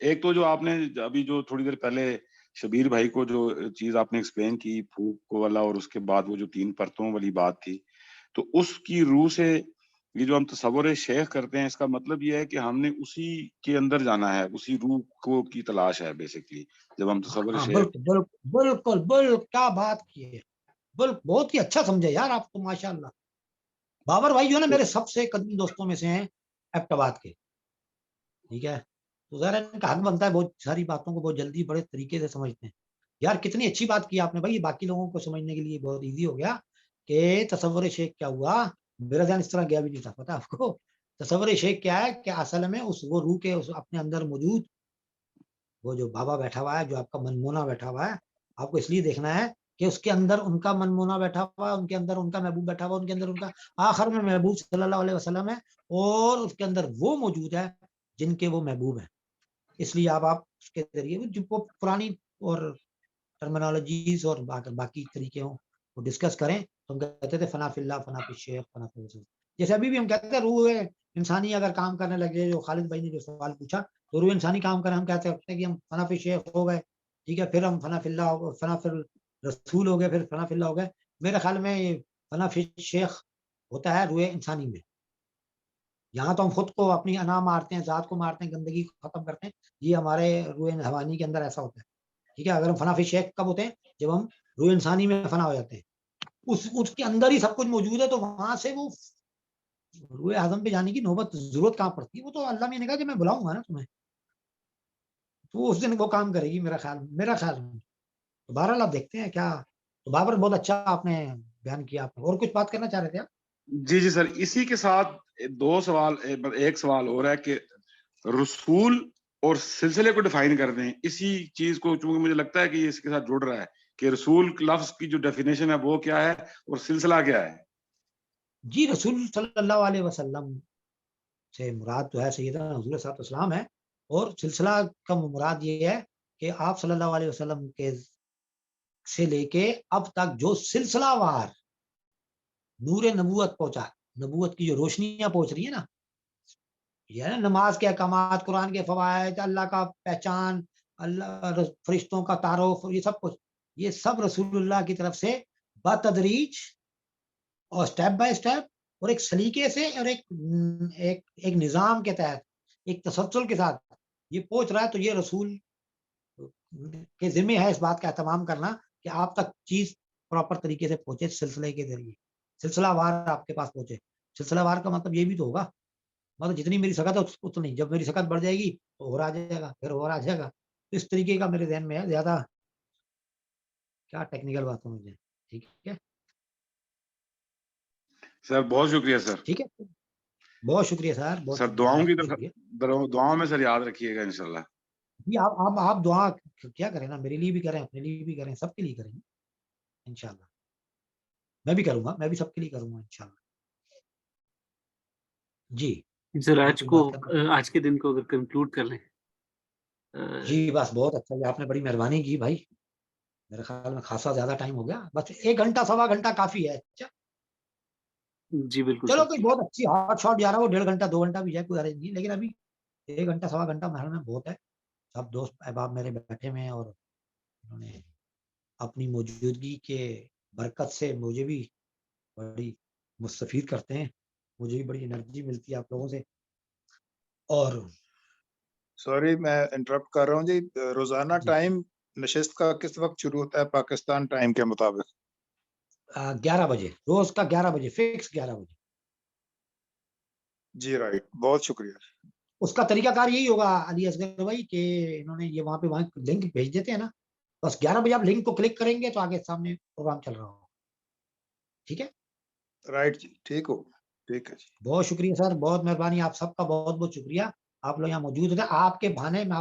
ایک تو جو آپ نے ابھی جو تھوڑی دیر پہلے شبیر بھائی کو جو چیز آپ نے ایکسپلین کی پھوک کو والا، اور اس کے بعد وہ جو 3 پرتوں والی بات تھی، تو اس کی روح سے یہ جو ہم تصور شیخ کرتے ہیں اس کا مطلب یہ ہے کہ ہم نے اسی کے اندر جانا ہے، اسی روح کو کی تلاش ہے بیسیکلی جب ہم تصور شیخ. بالکل بالکل بالکل کیا بات کی ہے، بالکل بہت ہی اچھا سمجھے یار آپ کو ماشاء اللہ. بابر بھائی جو ہے نا میرے سب سے قدیم دوستوں میں سے ہیں ایبٹ آباد کے. ٹھیک ہے، تو ذرا ان کا حق بنتا ہے، بہت ساری باتوں کو بہت جلدی بڑے طریقے سے سمجھتے ہیں. یار کتنی اچھی بات کی آپ نے بھائی، باقی لوگوں کو سمجھنے کے لیے بہت ایزی ہو گیا کہ تصور شیخ کیا ہوا. میرا ذہن اس طرح گیا بھی نہیں تھا، پتا آپ کو. تصور شیخ کیا ہے کہ اصل میں اس وہ روح کے اس اپنے اندر موجود وہ جو بابا بیٹھا ہوا ہے، جو آپ کا منمونا بیٹھا ہوا ہے، آپ کو اس لیے دیکھنا ہے کہ اس کے اندر ان کا منمونا بیٹھا ہوا ہے، ان کے اندر ان کا محبوب بیٹھا ہوا ہے، ان کے اندر ان کا آخر میں محبوب صلی اللہ علیہ وسلم ہے، اور اس کے اندر وہ موجود ہے جن کے وہ محبوب ہیں. اس لیے آپ اس کے ذریعے جو پرانی اور ٹرمینالوجیز اور باقی طریقے ہوں وہ ڈسکس کریں. تو ہم کہتے تھے فنا فی اللہ، فنا فی الشیخ، فنا فی الرسول. جیسے ابھی بھی ہم کہتے ہیں روح انسانی اگر کام کرنے لگے، جو خالد بھائی نے جو سوال پوچھا، تو روح انسانی کام کرے، ہم کہتے ہیں کہ ہم فنا فی الشیخ ہو گئے. ٹھیک ہے، پھر ہم فنا فی اللہ، فنا فی الرسول ہو گئے، پھر فنا فی اللہ ہو گئے. میرے خیال میں فنا فی الشیخ ہوتا ہے روح انسانی میں. یہاں تو ہم خود کو اپنی انا مارتے ہیں، ذات کو مارتے ہیں، گندگی کو ختم کرتے ہیں. یہ ہمارے روح حیوانی کے اندر ایسا ہوتا ہے. ٹھیک ہے، اگر ہم فنا فی الشیخ کب ہوتے ہیں؟ جب ہم روح انسانی میں فنا ہو جاتے ہیں. اس کے اندر ہی سب کچھ موجود ہے، تو وہاں سے وہ روح اعظم پہ جانے کی نوبت ضرورت کہاں پڑتی ہے؟ وہ تو اللہ نے کہا کہ میں بلاؤں گا نا تمہیں، تو اس دن وہ کام کرے گی میرا خیال میں. تو بہرحال آپ دیکھتے ہیں کیا. تو بابر بہت اچھا آپ نے بیان کیا. آپ اور کچھ بات کرنا چاہ رہے تھے آپ؟ جی سر، اسی کے ساتھ 2 سوال، ایک سوال ہو رہا ہے کہ رسول اور سلسلے کو ڈیفائن کر دیں اسی چیز کو، چونکہ مجھے لگتا ہے کہ یہ اس کے ساتھ جڑ رہا ہے کہ رسول لفظ کی جو ڈیفینیشن ہے وہ کیا ہے اور سلسلہ کیا ہے. جی رسول صلی اللہ علیہ وسلم سے مراد جو ہے سیدنا حضور صلی اللہ علیہ وسلم ہے، اور سلسلہ کا مراد یہ ہے کہ آپ صلی اللہ علیہ وسلم کے سے لے کے اب تک جو سلسلہ وار نور نبوت پہنچا، نبوت کی جو روشنیاں پہنچ رہی ہیں نا، یہ ہے نا نماز کے احکامات، قرآن کے فوائد، اللہ کا پہچان، اللہ فرشتوں کا تعارف، یہ سب کچھ، یہ سب رسول اللہ کی طرف سے بتدریج اور سٹیپ بائی سٹیپ اور ایک سلیقے سے اور ایک نظام کے تحت ایک تسلسل کے ساتھ یہ پہنچ رہا ہے تو یہ رسول کے ذمہ ہے اس بات کا اہتمام کرنا کہ آپ تک چیز پراپر طریقے سے پہنچے، سلسلے کے ذریعے سلسلہ وار آپ کے پاس پہنچے. سلسلہ وار کا مطلب یہ بھی تو ہوگا، مطلب جتنی میری سکت ہے اتنی، جب میری سکت بڑھ جائے گی تو اور آ جائے گا، پھر اور آ جائے گا. اس طریقے کا میرے ذہن میں ہے، زیادہ کیا ٹیکنیکل باتوں میں جائیں. ٹھیک ہے سر بہت شکریہ سر. ٹھیک ہے، بہت شکریہ سر. بہت سر شکریہ، دعاؤں کی بہت شکریہ. دعاؤں میں سر یاد رکھیے گا انشاءاللہ. جی آپ دعا کیا کریں نا، میرے لیے بھی کریں، اپنے لیے بھی کریں، سب کے لیے کریں انشاءاللہ. میں بھی کروں گا، میں بھی سب کے لیے کروں گا انشاءاللہ. جی سر اور آج کوئی کو بات کرنا؟ آج کے دن کو اگر کنکلوڈ کر لیں. جی بس بہت اچھا، یہ آپ نے بڑی مہربانی کی بھائی. میرے خیال میں خاصا زیادہ ٹائم ہو گیا، بس 1 گھنٹہ سوا گھنٹہ کافی ہے. اچھا جی بالکل چلو سر. کوئی بہت اچھی ہاٹ شاٹ جا رہا ہو 1.5 گھنٹہ 2 گھنٹہ بھی جائے، کوئی حرج نہیں، لیکن ابھی 1 گھنٹہ سوا گھنٹہ میرے میں بہت ہے. سب دوست احباب میرے بیٹھے ہوئے ہیں اور انہوں نے اپنی موجودگی کے برکت سے مجھے بھی بڑی مستفید کرتے ہیں، مجھے بھی بڑی انرجی ملتی ہے آپ لوگوں سے. اور سوری میں انٹرپٹ کر رہا ہوں جی. روزانہ جی ٹائم نشست کا کس وقت شروع ہوتا ہے پاکستان ٹائم کے مطابق؟ 11 بجے، روز کا 11 بجے، فکس 11 بجے. جی رائٹ، بہت شکریہ. اس کا طریقہ کار یہی ہوگا علی اصغر بھائی کہ انہوں نے یہ وہاں لنک بھیج دیتے ہیں نا، بس 11 بجے آپ لنک کو کلک کریں گے تو آگے سامنے پروگرام چل رہا ہوگا. ٹھیک ہے، رائٹ جی، ٹھیک ہو، ٹھیک ہے جی. بہت شکریہ سر، بہت مہربانی آپ سب کا، بہت بہت شکریہ. آپ لوگ یہاں موجود ہوتے، آپ کے بہانے میں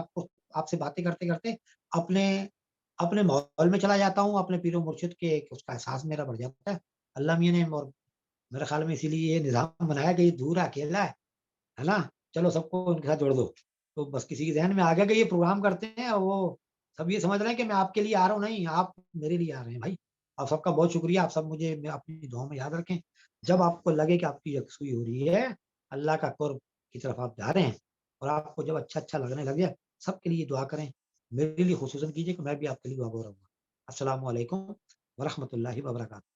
آپ سے باتیں کرتے کرتے اپنے ماحول میں چلا جاتا ہوں، اپنے پیر و مرشد کے اس کا احساس میرا بڑھ جاتا ہے. اللہ میاں نے اور میرے خیال میں اسی لیے یہ نظام بنایا کہ یہ دور اکیلا ہے نا، چلو سب کو ان کے ساتھ جوڑ دو. تو بس کسی کے ذہن میں آ گیا کہ یہ پروگرام کرتے ہیں اور وہ سب یہ سمجھ رہے ہیں کہ میں آپ کے لیے آ رہا ہوں، نہیں آپ میرے لیے آ رہے ہیں بھائی. آپ سب کا بہت شکریہ، آپ سب مجھے اپنی دعاؤں میں یاد رکھیں. جب آپ کو لگے کہ آپ کی یکسوئی ہو رہی ہے، اللہ کا قرب کی طرف آپ جا رہے ہیں اور آپ کو جب اچھا لگنے لگے، سب کے لیے دعا کریں. میرے لیے خصوصاً کیجیے کہ میں بھی آپ کے لیے دعا گو رہوں گا. السلام علیکم ورحمۃ اللہ وبرکاتہ.